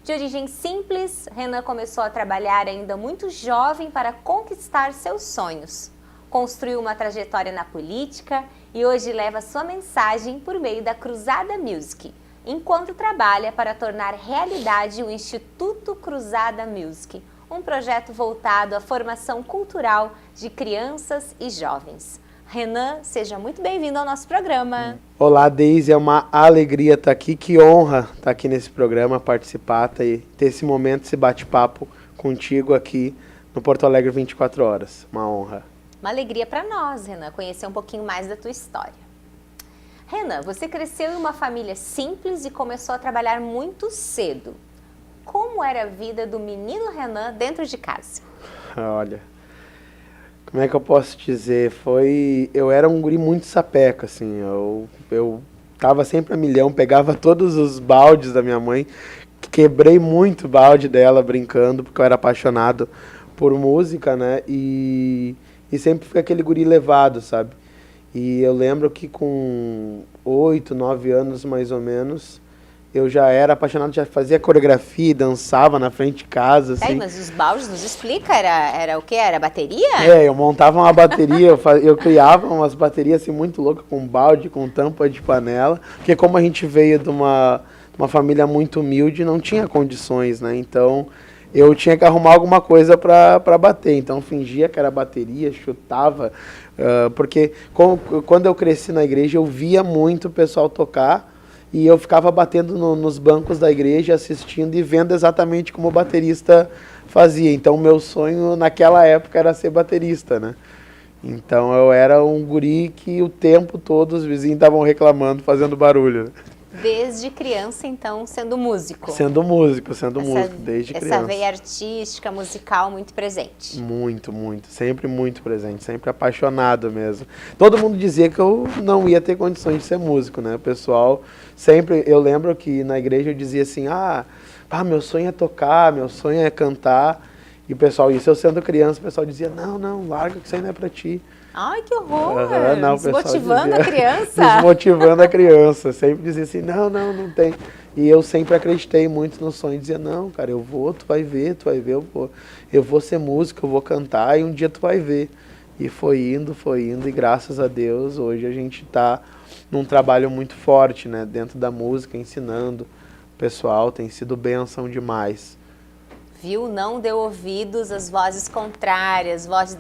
Speaker 1: De origem simples, Renan começou a trabalhar ainda muito jovem para conquistar seus sonhos. Construiu uma trajetória na política e hoje leva sua mensagem por meio da Cruzada Music, enquanto trabalha para tornar realidade o Instituto Cruzada Music, um projeto voltado à formação cultural de crianças e jovens. Renan, seja muito bem-vindo ao nosso programa.
Speaker 3: Olá, Deise, é uma alegria estar aqui, que honra estar aqui nesse programa, participar e ter esse momento, esse bate-papo contigo aqui no Porto Alegre 24 horas. Uma honra.
Speaker 1: Uma alegria para nós, Renan, conhecer um pouquinho mais da tua história. Renan, você cresceu em uma família simples e começou a trabalhar muito cedo. Como era a vida do menino Renan dentro de casa?
Speaker 3: Olha, como é que eu posso dizer? Eu era um guri muito sapeca, assim. Eu tava sempre a milhão, pegava todos os baldes da minha mãe, quebrei muito balde dela brincando, porque eu era apaixonado por música, né? E sempre fui aquele guri levado, sabe? E eu lembro que com 8, 9 anos, mais ou menos, eu já era apaixonado, já fazia coreografia, dançava na frente de casa, assim.
Speaker 1: Mas os baldes, nos explica, era o quê? Era bateria?
Speaker 3: Eu montava uma bateria, eu criava umas baterias assim muito loucas, com balde, com tampa de panela, porque como a gente veio de uma família muito humilde, não tinha condições, né? Então, eu tinha que arrumar alguma coisa para bater. Então, fingia que era bateria, chutava, porque quando eu cresci na igreja, eu via muito o pessoal tocar, e eu ficava batendo nos bancos da igreja, assistindo e vendo exatamente como o baterista fazia. Então, meu sonho naquela época era ser baterista, né? Então, eu era um guri que o tempo todo os vizinhos estavam reclamando, fazendo barulho.
Speaker 1: Desde criança, então, sendo músico.
Speaker 3: Sendo músico, desde criança.
Speaker 1: Essa veia artística, musical, muito presente.
Speaker 3: Muito, muito. Sempre muito presente, sempre apaixonado mesmo. Todo mundo dizia que eu não ia ter condições de ser músico, né? O pessoal sempre... Eu lembro que na igreja eu dizia assim, meu sonho é tocar, meu sonho é cantar. E o pessoal, isso eu sendo criança, o pessoal dizia, não, larga que isso aí não é pra ti.
Speaker 1: Ai, que horror!
Speaker 3: Não,
Speaker 1: desmotivando a criança.
Speaker 3: Desmotivando a criança. Sempre dizia assim, não tem. E eu sempre acreditei muito no sonho. Dizia, não, cara, eu vou, tu vai ver, eu vou ser músico, eu vou cantar e um dia tu vai ver. E foi indo, e graças a Deus, hoje a gente está num trabalho muito forte, né? Dentro da música, ensinando o pessoal, tem sido bênção demais.
Speaker 1: Viu? Não deu ouvidos às vozes contrárias, vozes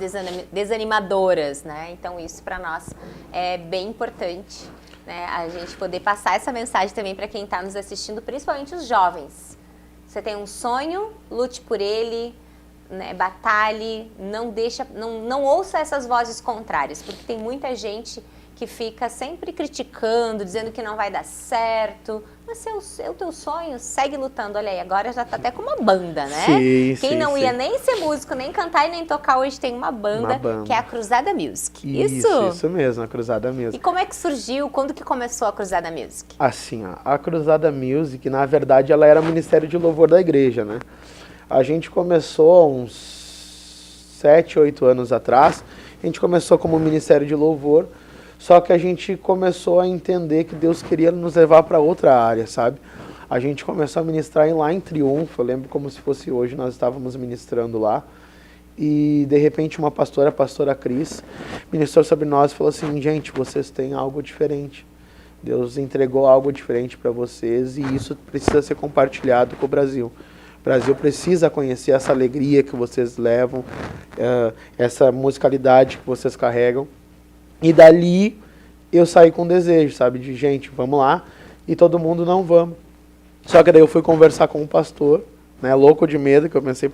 Speaker 1: desanimadoras, né? Então isso para nós é bem importante, né? A gente poder passar essa mensagem também para quem está nos assistindo, principalmente os jovens. Você tem um sonho, lute por ele, né? Batalhe, não ouça essas vozes contrárias, porque tem muita gente que fica sempre criticando, dizendo que não vai dar certo. Mas se é o teu sonho, segue lutando. Olha aí, agora já tá até com uma banda, né? Quem não ia nem ser músico, nem cantar e nem tocar, hoje tem uma banda. Que é a Cruzada Music.
Speaker 3: Isso mesmo, a Cruzada Music.
Speaker 1: E como é que surgiu? Quando que começou a Cruzada Music?
Speaker 3: Assim, a Cruzada Music, na verdade, ela era o Ministério de Louvor da igreja, né? A gente começou há uns 7, 8 anos atrás. A gente começou como Ministério de Louvor. Só que a gente começou a entender que Deus queria nos levar para outra área, sabe? A gente começou a ministrar lá em Triunfo, eu lembro como se fosse hoje, nós estávamos ministrando lá. E de repente uma pastora, a pastora Cris, ministrou sobre nós e falou assim, gente, vocês têm algo diferente. Deus entregou algo diferente para vocês e isso precisa ser compartilhado com o Brasil. O Brasil precisa conhecer essa alegria que vocês levam, essa musicalidade que vocês carregam. E dali eu saí com desejo, sabe, de gente, vamos lá, e todo mundo não vamos. Só que daí eu fui conversar com o pastor, né, louco de medo, que eu pensei,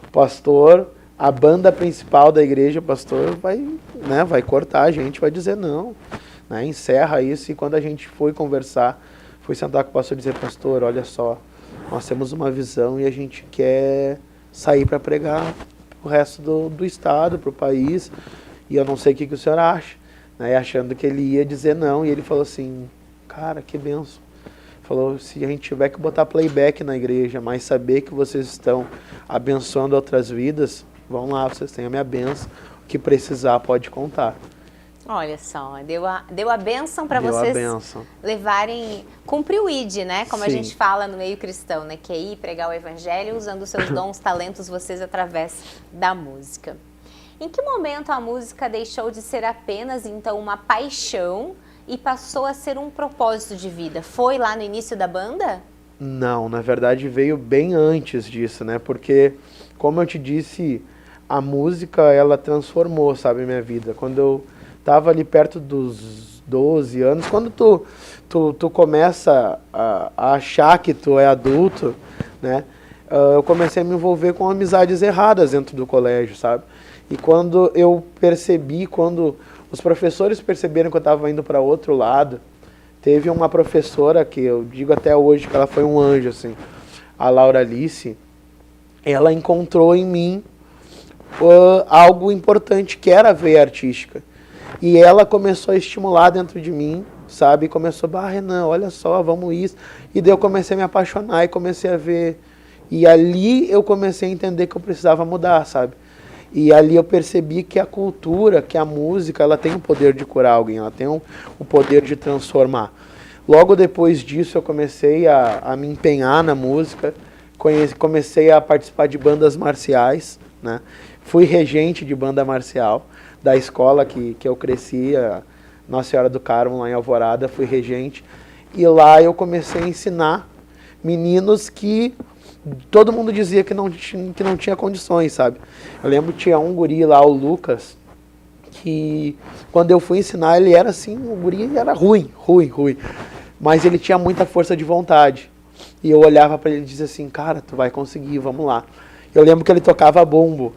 Speaker 3: pastor, a banda principal da igreja, o pastor vai cortar a gente, vai dizer não, né, encerra isso. E quando a gente foi conversar, fui sentar com o pastor e dizer, pastor, olha só, nós temos uma visão e a gente quer sair para pregar o resto do estado, para o país. E eu não sei o que o senhor acha, né? Achando que ele ia dizer não. E ele falou assim, cara, que benção. Falou, se a gente tiver que botar playback na igreja, mas saber que vocês estão abençoando outras vidas, vão lá, vocês têm a minha benção. O que precisar, pode contar.
Speaker 1: Olha só, deu a bênção para vocês levarem, cumprir o ID, né? Como a gente fala no meio cristão, né? Que é ir pregar o evangelho usando os seus dons, talentos, vocês através da música. Em que momento a música deixou de ser apenas, então, uma paixão e passou a ser um propósito de vida? Foi lá no início da banda?
Speaker 3: Não, na verdade veio bem antes disso, né? Porque, como eu te disse, a música, ela transformou, sabe, minha vida. Quando eu estava ali perto dos 12 anos, quando tu começa a achar que tu é adulto, né? Eu comecei a me envolver com amizades erradas dentro do colégio, sabe? E quando eu percebi, quando os professores perceberam que eu estava indo para outro lado, teve uma professora que eu digo até hoje que ela foi um anjo, assim, a Laura Alice, ela encontrou em mim algo importante, que era a veia artística. E ela começou a estimular dentro de mim, sabe? E começou, Renan, olha só, vamos isso. E daí eu comecei a me apaixonar e comecei a ver. E ali eu comecei a entender que eu precisava mudar, sabe? E ali eu percebi que a cultura, que a música, ela tem o poder de curar alguém, ela tem o poder de transformar. Logo depois disso eu comecei a me empenhar na música, comecei a participar de bandas marciais, né? Fui regente de banda marcial da escola que eu cresci, a Nossa Senhora do Carmo, lá em Alvorada, fui regente. E lá eu comecei a ensinar meninos que todo mundo dizia que não tinha condições, sabe? Eu lembro que tinha um guri lá, o Lucas, que quando eu fui ensinar ele era assim, o guri era ruim. Mas ele tinha muita força de vontade. E eu olhava para ele e dizia assim, cara, tu vai conseguir, vamos lá. Eu lembro que ele tocava bombo.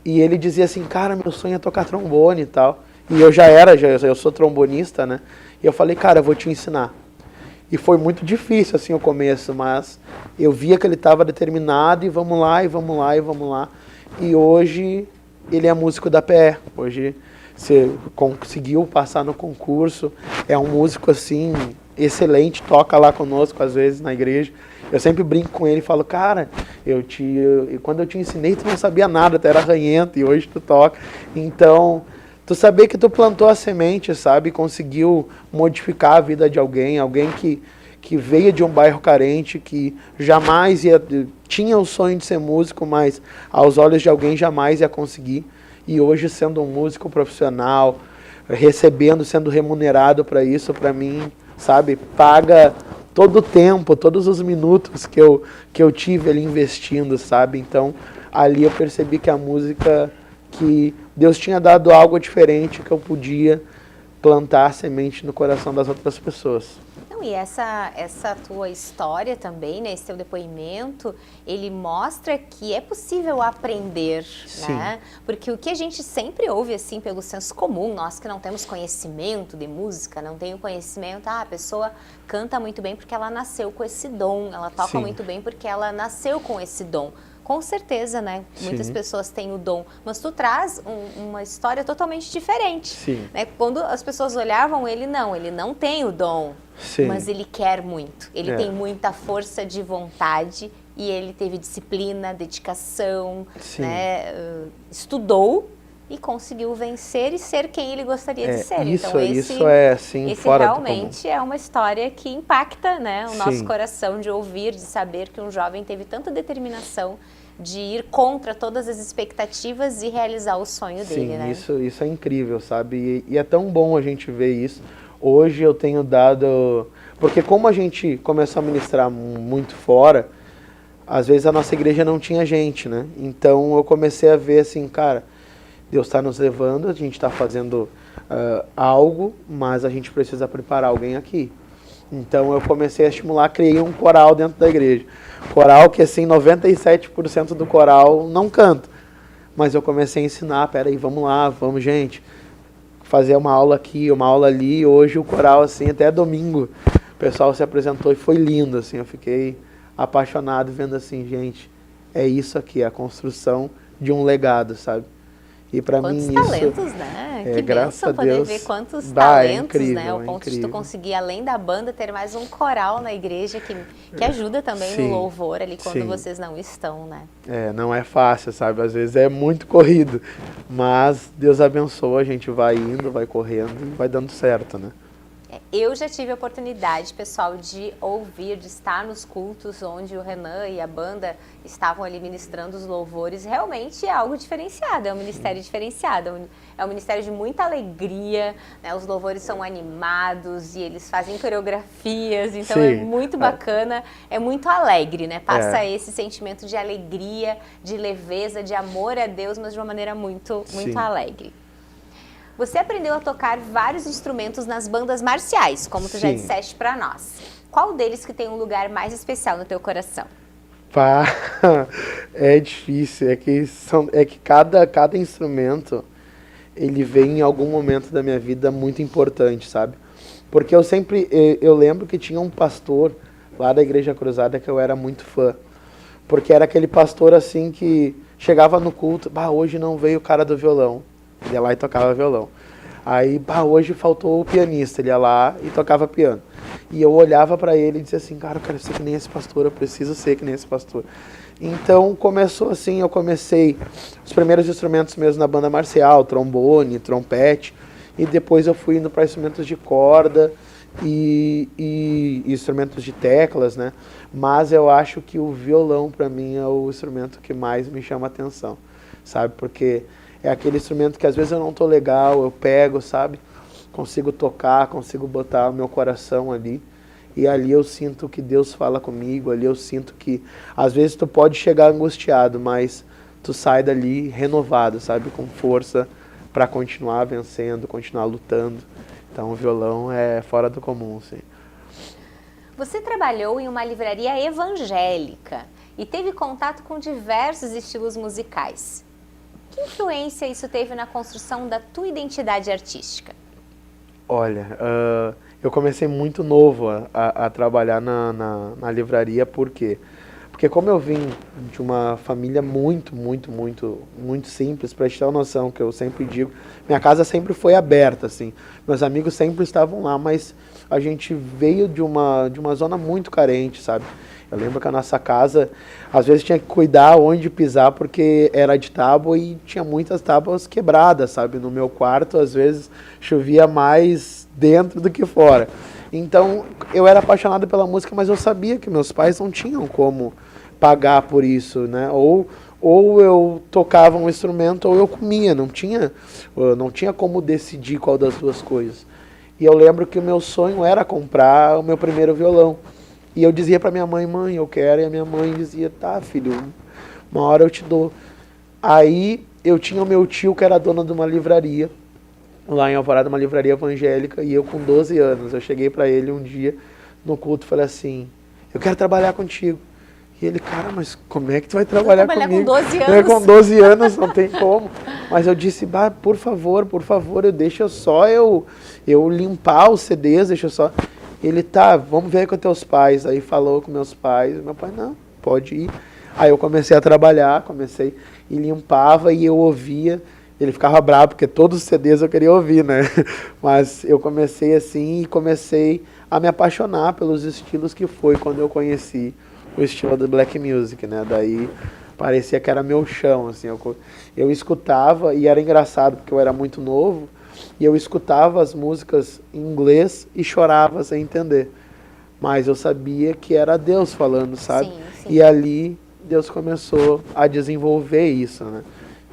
Speaker 3: E ele dizia assim, cara, meu sonho é tocar trombone e tal. E eu eu sou trombonista, né? E eu falei, cara, eu vou te ensinar. E foi muito difícil, assim, o começo, mas eu via que ele estava determinado e vamos lá, e vamos lá, e vamos lá. E hoje ele é músico da PE. Hoje você conseguiu passar no concurso, é um músico, assim, excelente, toca lá conosco, às vezes, na igreja. Eu sempre brinco com ele e falo, cara, quando eu te ensinei, tu não sabia nada, tu era ranhento e hoje tu toca. Então, tu saber que tu plantou a semente, sabe? Conseguiu modificar a vida de alguém que veio de um bairro carente, que jamais tinha o sonho de ser músico, mas aos olhos de alguém jamais ia conseguir. E hoje, sendo um músico profissional, sendo remunerado para isso, para mim, sabe? Paga todo o tempo, todos os minutos que eu tive ali investindo, sabe? Então, ali eu percebi que a música, que Deus tinha dado algo diferente, que eu podia plantar a semente no coração das outras pessoas.
Speaker 1: Não, e essa tua história também, né, esse teu depoimento, ele mostra que é possível aprender,
Speaker 3: Sim.
Speaker 1: né? Porque o que a gente sempre ouve, assim, pelo senso comum, nós que não temos conhecimento de música, não tem o conhecimento, a pessoa canta muito bem porque ela nasceu com esse dom, ela toca
Speaker 3: Sim.
Speaker 1: muito bem porque ela nasceu com esse dom. Com certeza, né? Muitas
Speaker 3: Sim.
Speaker 1: pessoas têm o dom, mas tu traz uma história totalmente diferente.
Speaker 3: Sim.
Speaker 1: Né? Quando as pessoas olhavam, ele não tem o dom,
Speaker 3: Sim.
Speaker 1: mas ele quer muito. Ele
Speaker 3: É.
Speaker 1: tem muita força de vontade e ele teve disciplina, dedicação,
Speaker 3: Sim.
Speaker 1: né? Estudou e conseguiu vencer e ser quem ele gostaria de ser. Então
Speaker 3: Isso é assim,
Speaker 1: esse
Speaker 3: fora do
Speaker 1: realmente é uma história que impacta, né, o nosso
Speaker 3: Sim.
Speaker 1: coração de ouvir, de saber que um jovem teve tanta determinação de ir contra todas as expectativas e realizar o sonho
Speaker 3: Sim,
Speaker 1: dele, né?
Speaker 3: isso é incrível, sabe? E é tão bom a gente ver isso. Hoje eu tenho dado... Porque como a gente começou a ministrar muito fora, às vezes a nossa igreja não tinha gente, né? Então eu comecei a ver assim, cara, Deus está nos levando, a gente está fazendo algo, mas a gente precisa preparar alguém aqui. Então eu comecei a estimular, criei um coral dentro da igreja. Coral que assim, 97% do coral não canta. Mas eu comecei a ensinar, peraí, vamos lá, vamos gente, fazer uma aula aqui, uma aula ali. Hoje o coral, assim, até domingo, o pessoal se apresentou e foi lindo, assim, eu fiquei apaixonado vendo assim, gente, é isso aqui, é a construção de um legado, sabe? E para mim isso...
Speaker 1: Quantos talentos, né? Que
Speaker 3: graças a
Speaker 1: bênção poder
Speaker 3: Deus,
Speaker 1: ver quantos
Speaker 3: é
Speaker 1: talentos,
Speaker 3: incrível,
Speaker 1: né? Ao
Speaker 3: é
Speaker 1: ponto de tu
Speaker 3: incrível.
Speaker 1: conseguir, além da banda, ter mais um coral na igreja que ajuda também
Speaker 3: Sim,
Speaker 1: no louvor ali quando
Speaker 3: sim.
Speaker 1: vocês não estão, né?
Speaker 3: Não é fácil, sabe? Às vezes é muito corrido, mas Deus abençoa, a gente vai indo, vai correndo e vai dando certo, né?
Speaker 1: Eu já tive a oportunidade, pessoal, de ouvir, de estar nos cultos onde o Renan e a banda estavam ali ministrando os louvores. Realmente é algo diferenciado, é um ministério diferenciado, é um ministério de muita alegria, né? Os louvores são animados e eles fazem coreografias, então
Speaker 3: Sim.
Speaker 1: é muito bacana, é muito alegre, né? Passa esse sentimento de alegria, de leveza, de amor a Deus, mas de uma maneira muito
Speaker 3: Sim.
Speaker 1: alegre. Você aprendeu a tocar vários instrumentos nas bandas marciais, como tu já
Speaker 3: Sim.
Speaker 1: disseste para nós. Qual deles que tem um lugar mais especial no teu coração?
Speaker 3: Pá, é difícil, é que cada instrumento, ele vem em algum momento da minha vida muito importante, sabe? Porque eu lembro que tinha um pastor lá da Igreja Cruzada que eu era muito fã. Porque era aquele pastor assim que chegava no culto, hoje não veio o cara do violão. Ele ia lá e tocava violão. Aí, hoje faltou o pianista. Ele ia lá e tocava piano. E eu olhava para ele e dizia assim, cara, eu quero ser que nem esse pastor, eu preciso ser que nem esse pastor. Então, começou assim, eu comecei os primeiros instrumentos mesmo na banda marcial, trombone, trompete. E depois eu fui indo para instrumentos de corda. e instrumentos de teclas, né? Mas eu acho que o violão, para mim, é o instrumento que mais me chama a atenção, sabe? Porque é aquele instrumento que às vezes eu não tô legal, eu pego, sabe? Consigo tocar, consigo botar o meu coração ali. E ali eu sinto que Deus fala comigo, ali eu sinto que às vezes tu pode chegar angustiado, mas tu sai dali renovado, sabe? Com força para continuar vencendo, continuar lutando. Então o violão é fora do comum, sim.
Speaker 1: Você trabalhou em uma livraria evangélica e teve contato com diversos estilos musicais. Que influência isso teve na construção da tua identidade artística?
Speaker 3: Olha, eu comecei muito novo a trabalhar na livraria, por quê? Porque como eu vim de uma família muito simples, para te ter uma noção, que eu sempre digo, minha casa sempre foi aberta, assim, meus amigos sempre estavam lá, mas a gente veio de uma zona muito carente, sabe? Eu lembro que a nossa casa, às vezes tinha que cuidar onde pisar, porque era de tábua e tinha muitas tábuas quebradas, sabe? No meu quarto, às vezes, chovia mais dentro do que fora. Então, eu era apaixonado pela música, mas eu sabia que meus pais não tinham como pagar por isso, né? Ou eu tocava um instrumento ou eu comia, não tinha como decidir qual das duas coisas. E eu lembro que o meu sonho era comprar o meu primeiro violão. E eu dizia para minha mãe, mãe, eu quero, e a minha mãe dizia, tá, filho, uma hora eu te dou. Aí eu tinha o meu tio que era dono de uma livraria, lá em Alvorada, uma livraria evangélica, e eu com 12 anos, eu cheguei para ele um dia no culto e falei assim, eu quero trabalhar contigo. E ele, cara, mas como é que tu vai trabalhar comigo?
Speaker 1: Com 12
Speaker 3: anos? Com 12 anos, não tem como. Mas eu disse, bah, por favor, deixa só eu limpar os CDs, deixa só... Ele, tá, vamos ver com teus pais. Aí falou com meus pais, meu pai, não, pode ir. Aí eu comecei a trabalhar, e limpava e eu ouvia. Ele ficava bravo, porque todos os CDs eu queria ouvir, né? Mas eu comecei assim e comecei a me apaixonar pelos estilos que foi quando eu conheci o estilo do black music, né? Daí parecia que era meu chão, assim. Eu escutava e era engraçado, porque eu era muito novo, e eu escutava as músicas em inglês e chorava sem entender. Mas eu sabia que era Deus falando, sabe?
Speaker 1: Sim, sim.
Speaker 3: E ali Deus começou a desenvolver isso, né?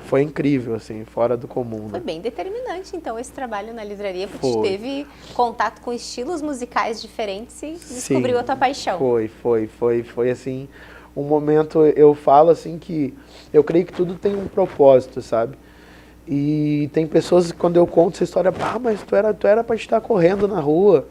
Speaker 3: Foi incrível, assim, fora do comum.
Speaker 1: Foi
Speaker 3: né?
Speaker 1: bem determinante, então, esse trabalho na livraria, porque
Speaker 3: Foi.
Speaker 1: teve contato com estilos musicais diferentes e descobriu a tua paixão.
Speaker 3: Foi assim, um momento, eu falo assim que eu creio que tudo tem um propósito, sabe? E tem pessoas, quando eu conto essa história, mas tu era para estar correndo na rua,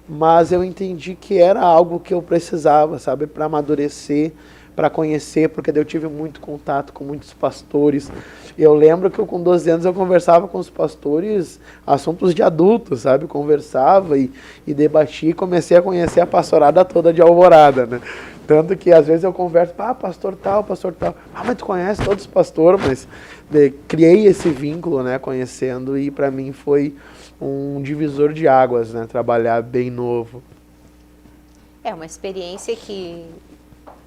Speaker 3: mas eu entendi que era algo que eu precisava, sabe? Para amadurecer, para conhecer, porque eu tive muito contato com muitos pastores. Eu lembro que com 12 anos eu conversava com os pastores assuntos de adultos, sabe? Conversava e debatia e comecei a conhecer a pastorada toda de Alvorada, né? Tanto que às vezes eu converso, pastor tal. Mas tu conhece todos os pastores, mas criei esse vínculo, né? Conhecendo, e para mim foi um divisor de águas, né? Trabalhar bem novo.
Speaker 1: É uma experiência que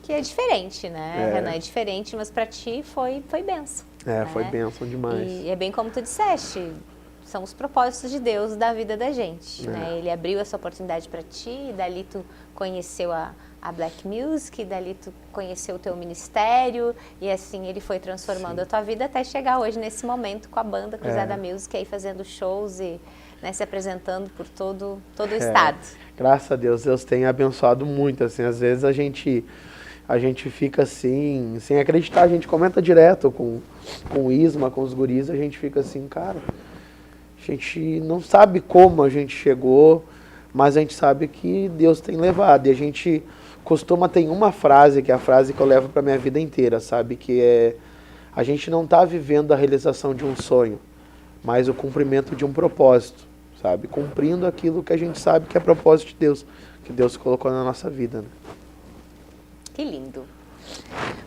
Speaker 1: é diferente, né, Renan? É diferente, mas para ti foi bênção.
Speaker 3: Né?
Speaker 1: Foi
Speaker 3: bênção demais.
Speaker 1: E é bem como tu disseste, são os propósitos de Deus da vida da gente, né? Ele abriu essa oportunidade para ti, e dali tu conheceu a Black Music, e dali tu conheceu o teu ministério, e assim ele foi transformando a tua vida até chegar hoje nesse momento com a banda Cruzada Music, aí fazendo shows e, né, se apresentando por todo o estado.
Speaker 3: Graças a Deus, Deus tem abençoado muito, assim, às vezes a gente fica assim, sem acreditar, a gente comenta direto com o Isma, com os guris, a gente fica assim, cara, a gente não sabe como a gente chegou, mas a gente sabe que Deus tem levado, e a gente costuma ter uma frase, que é a frase que eu levo para minha vida inteira, sabe, que é, a gente não está vivendo a realização de um sonho, mas o cumprimento de um propósito, sabe, cumprindo aquilo que a gente sabe que é propósito de Deus, que Deus colocou na nossa vida, né?
Speaker 1: Que lindo.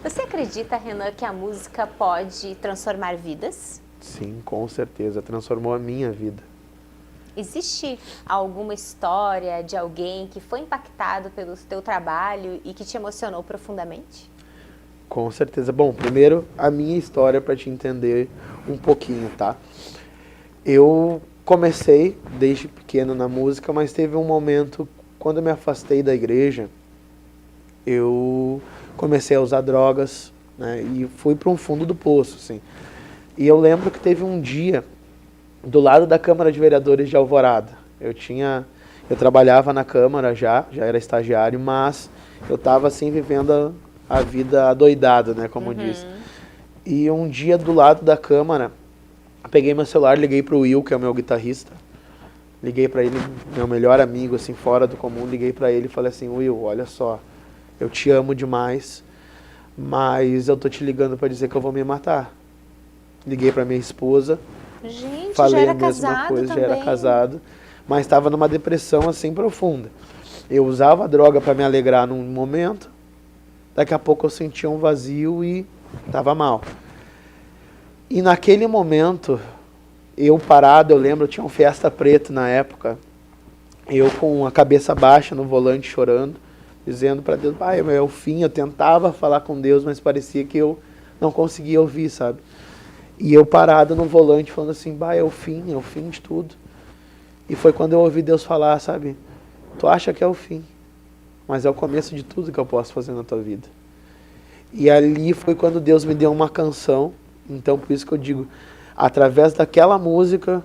Speaker 1: Você acredita, Renan, que a música pode transformar vidas?
Speaker 3: Sim, com certeza. Transformou a minha vida.
Speaker 1: Existe alguma história de alguém que foi impactado pelo teu trabalho e que te emocionou profundamente?
Speaker 3: Com certeza. Bom, primeiro a minha história para te entender um pouquinho, tá? Eu comecei desde pequeno na música, mas teve um momento, quando eu me afastei da igreja, eu comecei a usar drogas, né, e fui para um fundo do poço, assim. E eu lembro que teve um dia, do lado da Câmara de Vereadores de Alvorada, eu trabalhava na Câmara já era estagiário, mas eu estava assim vivendo a vida adoidado, né, como diz. E um dia do lado da Câmara, peguei meu celular, liguei pro Will, que é o meu guitarrista. Liguei pra ele, meu melhor amigo, assim, fora do comum. Liguei pra ele e falei assim, Will, olha só, eu te amo demais, mas eu tô te ligando pra dizer que eu vou me matar. Liguei pra minha esposa,
Speaker 1: Gente,
Speaker 3: falei
Speaker 1: já era
Speaker 3: a mesma
Speaker 1: casado
Speaker 3: coisa,
Speaker 1: também.
Speaker 3: já era casado, mas estava numa depressão assim profunda. Eu usava a droga pra me alegrar num momento, daqui a pouco eu sentia um vazio e tava mal. E naquele momento, eu parado, eu lembro, tinha um Fiesta Preto na época, eu com a cabeça baixa no volante chorando, dizendo para Deus, pai, é o fim, eu tentava falar com Deus, mas parecia que eu não conseguia ouvir, sabe? E eu parado no volante falando assim, pai, é o fim de tudo. E foi quando eu ouvi Deus falar, sabe, tu acha que é o fim, mas é o começo de tudo que eu posso fazer na tua vida. E ali foi quando Deus me deu uma canção. Então, por isso que eu digo, através daquela música,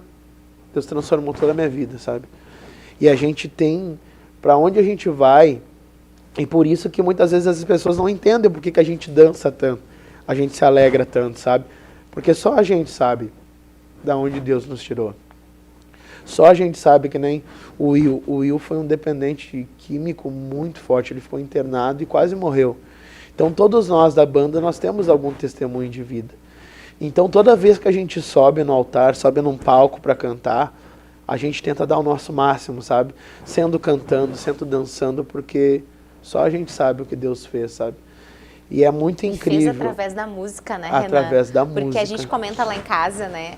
Speaker 3: Deus transformou toda a minha vida, sabe? E a gente tem, para onde a gente vai, e por isso que muitas vezes as pessoas não entendem por que a gente dança tanto, a gente se alegra tanto, sabe? Porque só a gente sabe da onde Deus nos tirou. Só a gente sabe que nem o Will. O Will foi um dependente químico muito forte, ele ficou internado e quase morreu. Então, todos nós da banda, nós temos algum testemunho de vida. Então, toda vez que a gente sobe no altar, sobe num palco para cantar, a gente tenta dar o nosso máximo, sabe? Sendo cantando, sendo dançando, porque só a gente sabe o que Deus fez, sabe? E é muito incrível.
Speaker 1: Fez através da música, né, Renan?
Speaker 3: Através da música.
Speaker 1: Porque a gente comenta lá em casa, né?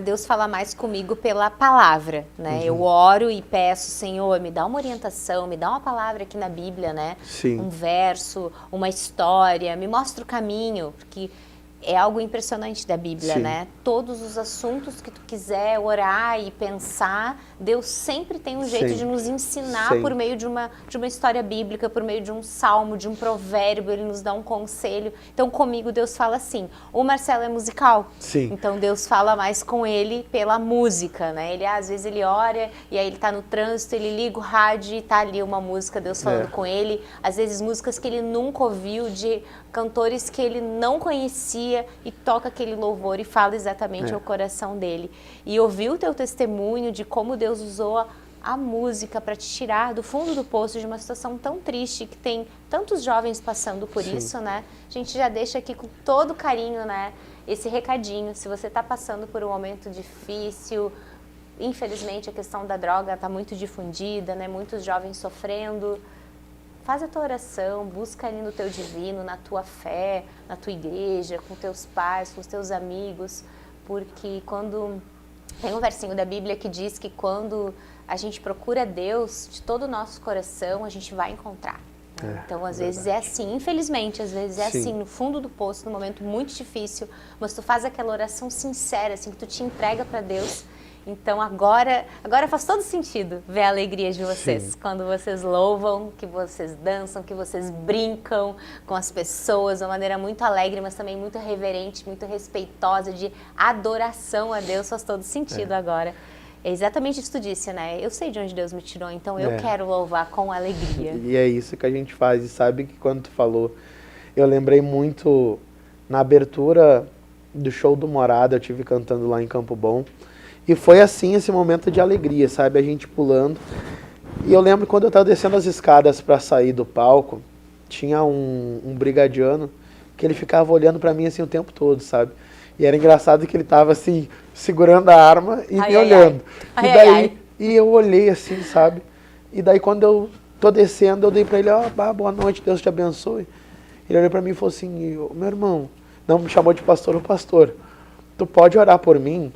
Speaker 1: Deus fala mais comigo pela palavra, né? Eu oro e peço, Senhor, me dá uma orientação, me dá uma palavra aqui na Bíblia, né?
Speaker 3: Sim.
Speaker 1: Um verso, uma história, me mostra o caminho, porque é algo impressionante da Bíblia,
Speaker 3: Sim.
Speaker 1: né? Todos os assuntos que tu quiser orar e pensar, Deus sempre tem um jeito de nos ensinar por meio de uma história bíblica, por meio de um salmo, de um provérbio, Ele nos dá um conselho. Então, comigo, Deus fala assim, o Marcelo é musical,
Speaker 3: Sim.
Speaker 1: Então Deus fala mais com ele pela música, né? Às vezes ele ora e aí ele tá no trânsito, ele liga o rádio e tá ali uma música, Deus falando com ele. Às vezes músicas que ele nunca ouviu, de cantores que ele não conhecia, e toca aquele louvor e fala exatamente ao coração dele. E ouvir o teu testemunho de como Deus usou a música para te tirar do fundo do poço de uma situação tão triste, que tem tantos jovens passando por isso, né? A gente já deixa aqui com todo carinho, né, esse recadinho. Se você está passando por um momento difícil, infelizmente a questão da droga está muito difundida, né? Muitos jovens sofrendo. Faz a tua oração, busca ali no teu divino, na tua fé, na tua igreja, com teus pais, com os teus amigos, porque quando... Tem um versinho da Bíblia que diz que quando a gente procura Deus de todo o nosso coração, a gente vai encontrar. Então, às vezes é assim, infelizmente, às vezes é assim, no fundo do poço, num momento muito difícil, mas tu faz aquela oração sincera, assim, que tu te entrega para Deus. Então agora faz todo sentido ver a alegria de vocês, quando vocês louvam, que vocês dançam, que vocês brincam com as pessoas de uma maneira muito alegre, mas também muito reverente, muito respeitosa, de adoração a Deus, faz todo sentido agora. É exatamente isso que tu disse, né? Eu sei de onde Deus me tirou, então eu quero louvar com alegria.
Speaker 3: E é isso que a gente faz, e sabe que quando tu falou, eu lembrei muito, na abertura do show do Morada, eu tive cantando lá em Campo Bom, e foi assim esse momento de alegria, sabe? A gente pulando. E eu lembro quando eu estava descendo as escadas para sair do palco, tinha um brigadiano que ele ficava olhando para mim assim o tempo todo, sabe? E era engraçado que ele estava assim, segurando a arma e me olhando. E eu olhei assim, sabe? E daí quando eu tô descendo, eu dei para ele, boa noite, Deus te abençoe. Ele olhou para mim e falou assim, meu irmão, não me chamou de pastor, o pastor, tu pode orar por mim?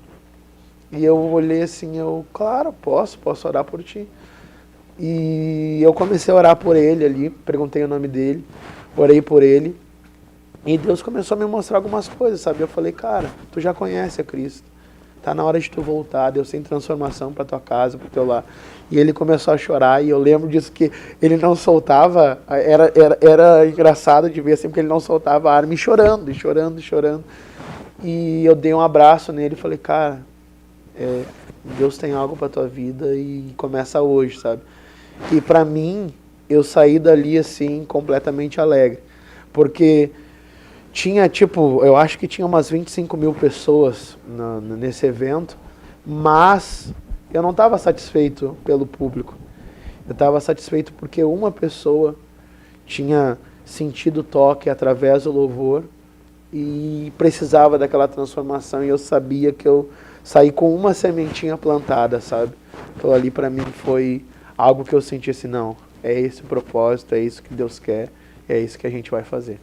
Speaker 3: E eu olhei assim, claro, posso orar por ti. E eu comecei a orar por ele ali, perguntei o nome dele, orei por ele. E Deus começou a me mostrar algumas coisas, sabe? Eu falei, cara, tu já conhece a Cristo. tá na hora de tu voltar, Deus tem transformação para tua casa, para o teu lar. E ele começou a chorar, e eu lembro disso que ele não soltava, era engraçado de ver assim, porque ele não soltava a arma, e chorando, e chorando, e chorando. E eu dei um abraço nele e falei, cara, Deus tem algo para tua vida e começa hoje, sabe? E para mim, eu saí dali assim, completamente alegre, porque tinha, tipo, eu acho que tinha umas 25 mil pessoas nesse evento, mas eu não estava satisfeito pelo público. Eu estava satisfeito porque uma pessoa tinha sentido o toque através do louvor e precisava daquela transformação, e eu sabia que eu saí com uma sementinha plantada, sabe? Então ali para mim foi algo que eu senti assim, não, é esse o propósito, é isso que Deus quer, é isso que a gente vai fazer.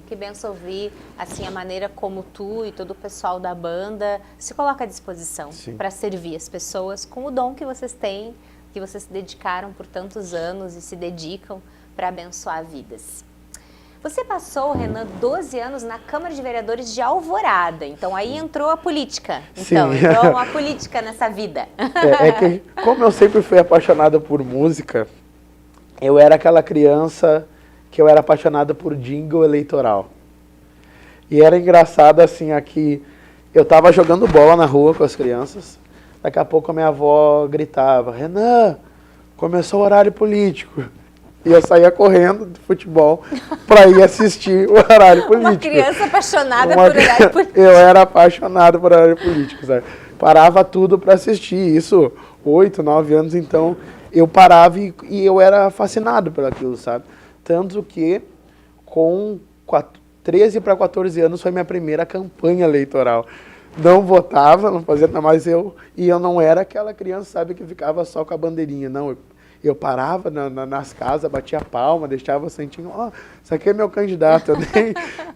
Speaker 1: Que benção ouvir assim a maneira como tu e todo o pessoal da banda se coloca à disposição para servir as pessoas com o dom que vocês têm, que vocês se dedicaram por tantos anos e se dedicam para abençoar vidas. Você passou, Renan, 12 anos na Câmara de Vereadores de Alvorada, então aí entrou a política. Então, entrou uma política nessa vida.
Speaker 3: É que, como eu sempre fui apaixonado por música, eu era aquela criança que eu era apaixonado por jingle eleitoral. E era engraçado assim, aqui, eu estava jogando bola na rua com as crianças, daqui a pouco a minha avó gritava, Renan, começou o horário político. E eu saía correndo de futebol para ir assistir o horário político.
Speaker 1: Uma criança apaixonada por horário político.
Speaker 3: Eu era apaixonado por horário político, sabe? Parava tudo para assistir, isso 8, 9 anos, então eu parava e eu era fascinado por aquilo, sabe? Tanto que com 13 para 14 anos foi minha primeira campanha eleitoral. Não votava, não fazia nada, mas eu não era aquela criança, sabe, que ficava só com a bandeirinha, não. Eu parava nas casas, batia palma, deixava o santinho, isso aqui é meu candidato, eu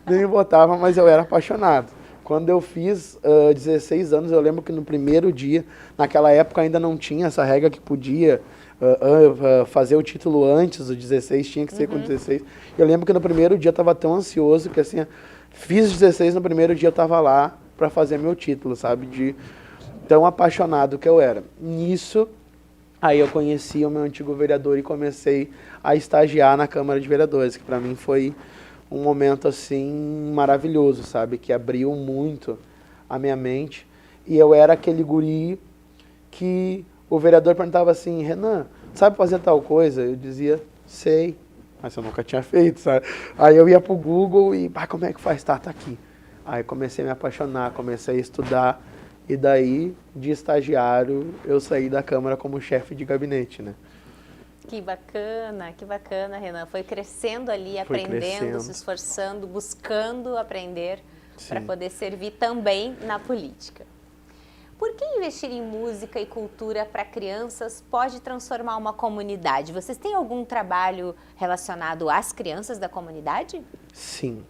Speaker 3: nem votava, mas eu era apaixonado. Quando eu fiz 16 anos, eu lembro que no primeiro dia, naquela época ainda não tinha essa regra que podia fazer o título antes do 16, tinha que ser com 16. Eu lembro que no primeiro dia eu estava tão ansioso que assim, fiz 16, no primeiro dia eu estava lá para fazer meu título, sabe, de tão apaixonado que eu era. Nisso, aí eu conheci o meu antigo vereador e comecei a estagiar na Câmara de Vereadores, que para mim foi um momento assim maravilhoso, sabe? Que abriu muito a minha mente. E eu era aquele guri que o vereador perguntava assim, Renan, sabe fazer tal coisa? Eu dizia, sei, mas eu nunca tinha feito, sabe? Aí eu ia pro Google e, como é que faz? Tá aqui. Aí comecei a me apaixonar, comecei a estudar. E daí, de estagiário, eu saí da Câmara como chefe de gabinete, né?
Speaker 1: Que bacana, Renan. Foi crescendo ali, aprendendo, se esforçando, buscando aprender para poder servir também na política. Por que investir em música e cultura para crianças pode transformar uma comunidade? Vocês têm algum trabalho relacionado às crianças da comunidade?
Speaker 3: Sim.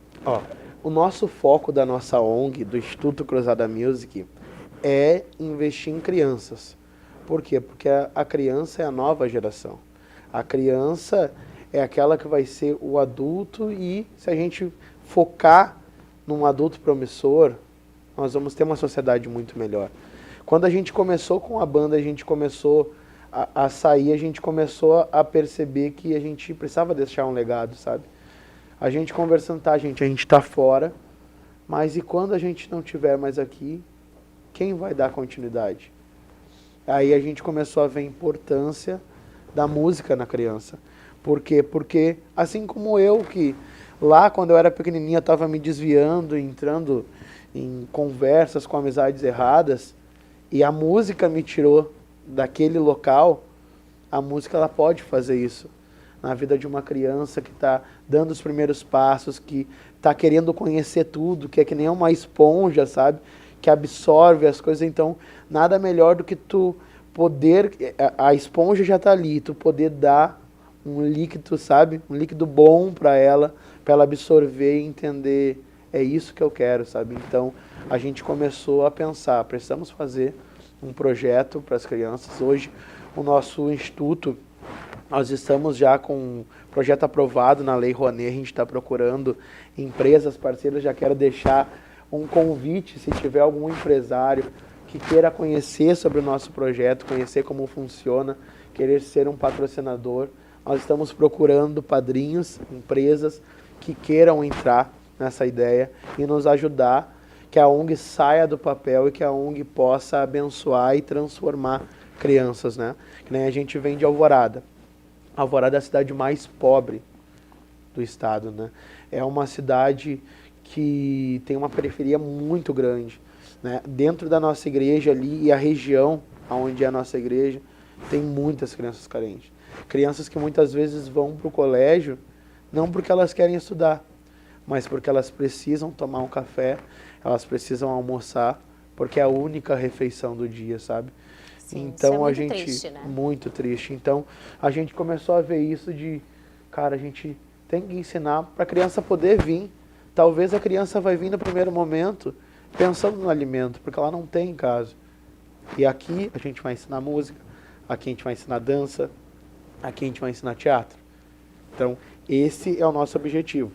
Speaker 3: O nosso foco da nossa ONG, do Instituto Cruzada Music, é investir em crianças. Por quê? Porque a criança é a nova geração. A criança é aquela que vai ser o adulto e se a gente focar num adulto promissor, nós vamos ter uma sociedade muito melhor. Quando a gente começou com a banda, a gente começou a sair, a gente começou a perceber que a gente precisava deixar um legado, sabe? A gente conversando, a gente tá fora, mas e quando a gente não estiver mais aqui, quem vai dar continuidade? Aí a gente começou a ver a importância da música na criança. Por quê? Porque assim como eu, que lá quando eu era pequenininha estava me desviando, entrando em conversas com amizades erradas, e a música me tirou daquele local, a música ela pode fazer isso na vida de uma criança que está dando os primeiros passos, que está querendo conhecer tudo, que é que nem uma esponja, sabe? Que absorve as coisas. Então, nada melhor do que tu poder, a esponja já está ali, tu poder dar um líquido, sabe? Um líquido bom para ela absorver e entender, é isso que eu quero, sabe? Então, a gente começou a pensar, precisamos fazer um projeto para as crianças. Hoje, o nosso instituto, nós estamos já com um projeto aprovado na Lei Rouanet, a gente está procurando empresas parceiras, já quero deixar um convite, se tiver algum empresário que queira conhecer sobre o nosso projeto, conhecer como funciona, querer ser um patrocinador, nós estamos procurando padrinhos, empresas que queiram entrar nessa ideia e nos ajudar, que a ONG saia do papel e que a ONG possa abençoar e transformar crianças, né? Que nem a gente vem de Alvorada. Alvorada é a cidade mais pobre do estado, né? É uma cidade que tem uma periferia muito grande, né? Dentro da nossa igreja ali e a região onde é a nossa igreja, tem muitas crianças carentes. Crianças que muitas vezes vão para o colégio não porque elas querem estudar, mas porque elas precisam tomar um café, elas precisam almoçar, porque é a única refeição do dia, sabe?
Speaker 1: Sim,
Speaker 3: então
Speaker 1: isso é
Speaker 3: a
Speaker 1: muito
Speaker 3: gente
Speaker 1: triste, né?
Speaker 3: muito triste. Então a gente começou a ver isso de, cara, a gente tem que ensinar para a criança poder vir. Talvez a criança vai vir no primeiro momento pensando no alimento, porque ela não tem em casa. E aqui a gente vai ensinar música, aqui a gente vai ensinar dança, aqui a gente vai ensinar teatro. Então esse é o nosso objetivo.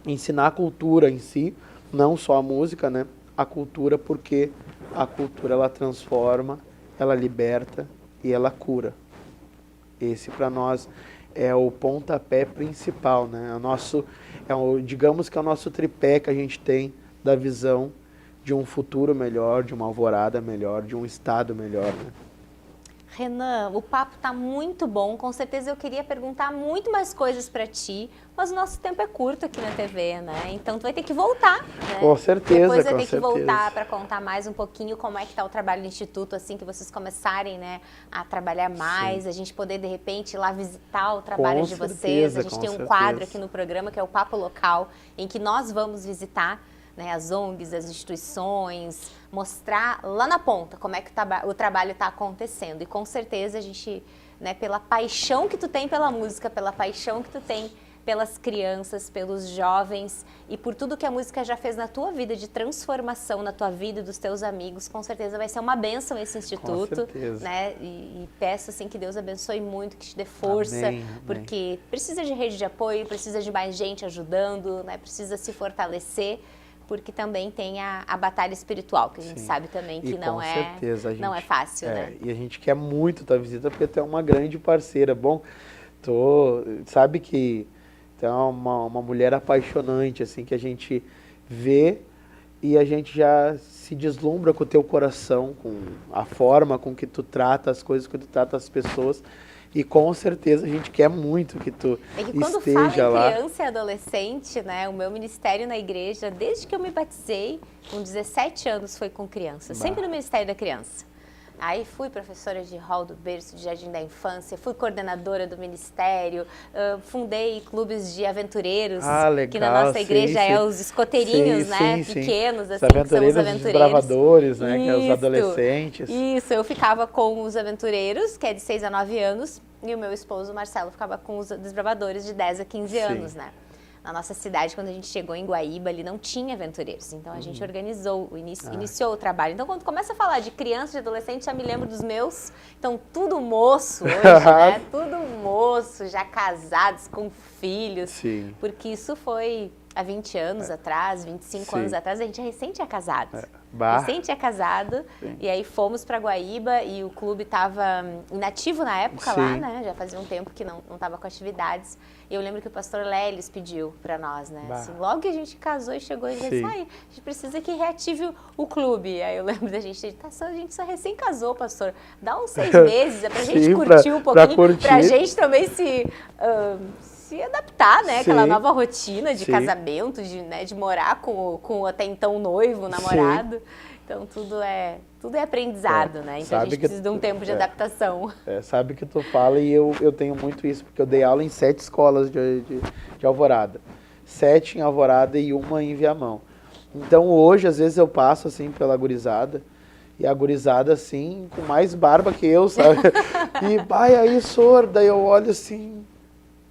Speaker 3: Ensinar a cultura em si, não só a música, né? A cultura, porque a cultura ela transforma, ela liberta e ela cura. Esse para nós é o pontapé principal, né? Digamos que é o nosso tripé que a gente tem da visão de um futuro melhor, de uma alvorada melhor, de um estado melhor, né?
Speaker 1: Renan, o papo tá muito bom, com certeza eu queria perguntar muito mais coisas para ti, mas o nosso tempo é curto aqui na TV, né? Então tu vai ter que voltar, né?
Speaker 3: Com certeza,
Speaker 1: Depois vai
Speaker 3: com
Speaker 1: ter que
Speaker 3: certeza.
Speaker 1: voltar para contar mais um pouquinho como é que tá o trabalho do Instituto, assim que vocês começarem, né, a trabalhar mais,
Speaker 3: Sim.
Speaker 1: a gente poder de repente ir lá visitar o trabalho
Speaker 3: Com
Speaker 1: de vocês.
Speaker 3: certeza,
Speaker 1: A gente
Speaker 3: com
Speaker 1: tem um
Speaker 3: certeza.
Speaker 1: quadro aqui no programa que é o Papo Local, em que nós vamos visitar, né, as ONGs, as instituições, mostrar lá na ponta como é que o trabalho está acontecendo. E com certeza a gente, né, pela paixão que tu tem pela música, pela paixão que tu tem pelas crianças, pelos jovens e por tudo que a música já fez na tua vida, de transformação na tua vida e dos teus amigos, com certeza vai ser uma bênção esse instituto,
Speaker 3: Com certeza.
Speaker 1: né? E peço assim que Deus abençoe muito, que te dê força,
Speaker 3: Amém, amém.
Speaker 1: porque precisa de rede de apoio, precisa de mais gente ajudando, né? Precisa se fortalecer, porque também tem a batalha espiritual, que a gente
Speaker 3: Sim.
Speaker 1: sabe também que
Speaker 3: E
Speaker 1: não
Speaker 3: com
Speaker 1: é,
Speaker 3: certeza, a gente,
Speaker 1: não é fácil, né?
Speaker 3: E a gente quer muito tua visita porque tu é uma grande parceira. Bom, sabe que tu é uma mulher apaixonante, assim, que a gente vê e a gente já se deslumbra com o teu coração, com a forma com que tu trata as coisas, que tu trata as pessoas. E com certeza a gente quer muito que tu
Speaker 1: É que quando
Speaker 3: esteja
Speaker 1: fala em
Speaker 3: lá.
Speaker 1: criança e adolescente, né, o meu ministério na igreja, desde que eu me batizei, com 17 anos, foi com criança, sempre no Ministério da Criança. Aí fui professora de hall do berço, de jardim da infância, fui coordenadora do ministério, fundei clubes de aventureiros,
Speaker 3: Legal,
Speaker 1: que na nossa igreja
Speaker 3: sim,
Speaker 1: é
Speaker 3: sim.
Speaker 1: os escoteirinhos,
Speaker 3: Sim,
Speaker 1: né,
Speaker 3: sim,
Speaker 1: pequenos,
Speaker 3: sim.
Speaker 1: assim,
Speaker 3: Os
Speaker 1: que são os aventureiros.
Speaker 3: desbravadores, né, que é os
Speaker 1: Isso.
Speaker 3: adolescentes.
Speaker 1: Isso, eu ficava com os aventureiros, que é de 6 a 9 anos, e o meu esposo, Marcelo, ficava com os desbravadores de 10 a 15 anos, né? Na nossa cidade, quando a gente chegou em Guaíba, ali não tinha aventureiros. Então, a gente organizou, iniciou o trabalho. Então, quando começa a falar de criança e de adolescente, já me lembro dos meus. Então, tudo moço hoje, né? Tudo moço, já casados, com filhos.
Speaker 3: Sim.
Speaker 1: Porque isso foi há 20 anos atrás, 25
Speaker 3: Sim.
Speaker 1: anos atrás, a gente recém tinha casado.
Speaker 3: Bah.
Speaker 1: Recém tinha casado,
Speaker 3: Sim.
Speaker 1: e aí fomos para Guaíba e o clube estava inativo na época lá,
Speaker 3: Sim.
Speaker 1: né? Já fazia um tempo que não estava com atividades. E eu lembro que o pastor Lélis pediu para nós, né?
Speaker 3: Bah.
Speaker 1: Assim, logo que a gente casou e chegou, ele disse,
Speaker 3: Sim.
Speaker 1: a gente precisa que reative o clube. Aí eu lembro da gente, a gente só recém casou, pastor. Dá uns 6 meses, é pra gente
Speaker 3: Sim,
Speaker 1: curtir um
Speaker 3: pra
Speaker 1: pouquinho, pra
Speaker 3: curtir.
Speaker 1: gente também se adaptar, né? Aquela
Speaker 3: Sim.
Speaker 1: nova rotina de
Speaker 3: Sim.
Speaker 1: casamento, de morar com o até então noivo, namorado. Então tudo é aprendizado, né? Então a
Speaker 3: Sabe
Speaker 1: gente
Speaker 3: que
Speaker 1: precisa de um tempo de adaptação.
Speaker 3: Sabe que tu fala e eu tenho muito isso, porque eu dei aula em 7 escolas de Alvorada. 7 em Alvorada e uma em Viamão. Então hoje, às vezes, eu passo assim pela gurizada, e a gurizada assim, com mais barba que eu, sabe? E vai aí, sor, daí eu olho assim,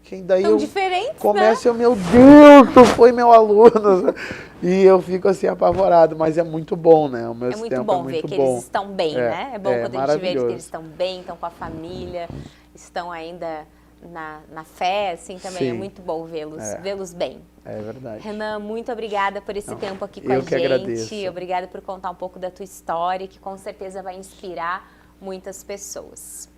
Speaker 3: quem daí
Speaker 1: São
Speaker 3: eu
Speaker 1: diferentes,
Speaker 3: começo, eu, meu Deus, tu foi meu aluno. E eu fico assim apavorado, mas é muito bom, né? Ao mesmo
Speaker 1: É muito
Speaker 3: tempo
Speaker 1: bom
Speaker 3: é
Speaker 1: ver
Speaker 3: muito
Speaker 1: que
Speaker 3: bom.
Speaker 1: eles estão bem, né? É bom quando a gente vê que
Speaker 3: maravilhoso.
Speaker 1: eles estão bem, estão com a família, estão ainda na fé, assim, também é
Speaker 3: Sim.
Speaker 1: muito bom vê-los bem.
Speaker 3: É verdade.
Speaker 1: Renan, muito obrigada por esse tempo aqui com a
Speaker 3: eu
Speaker 1: gente.
Speaker 3: que agradeço.
Speaker 1: Obrigada por contar um pouco da tua história, que com certeza vai inspirar muitas pessoas.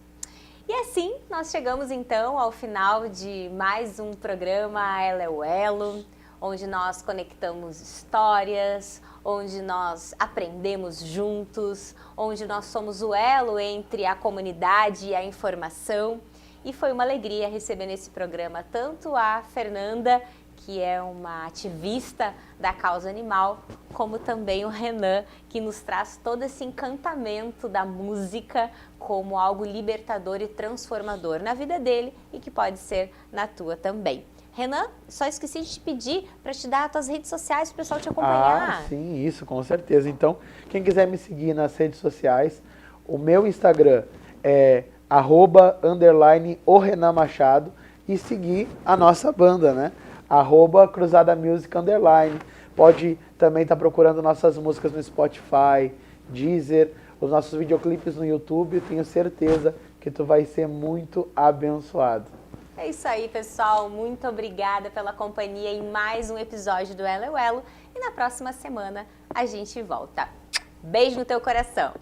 Speaker 1: E assim, nós chegamos então ao final de mais um programa Ela é o Elo, onde nós conectamos histórias, onde nós aprendemos juntos, onde nós somos o elo entre a comunidade e a informação. E foi uma alegria receber nesse programa tanto a Fernanda, que é uma ativista da causa animal, como também o Renan, que nos traz todo esse encantamento da música como algo libertador e transformador na vida dele e que pode ser na tua também. Renan, só esqueci de te pedir para te dar as tuas redes sociais para o pessoal te acompanhar.
Speaker 3: Sim, isso, com certeza. Então, quem quiser me seguir nas redes sociais, o meu Instagram é @o Renan Machado e seguir a nossa banda, né? @Cruzada Music _. Pode também estar procurando nossas músicas no Spotify, Deezer, os nossos videoclipes no YouTube. Tenho certeza que tu vai ser muito abençoado.
Speaker 1: É isso aí, pessoal. Muito obrigada pela companhia em mais um episódio do Elo é o Elo. E na próxima semana a gente volta. Beijo no teu coração.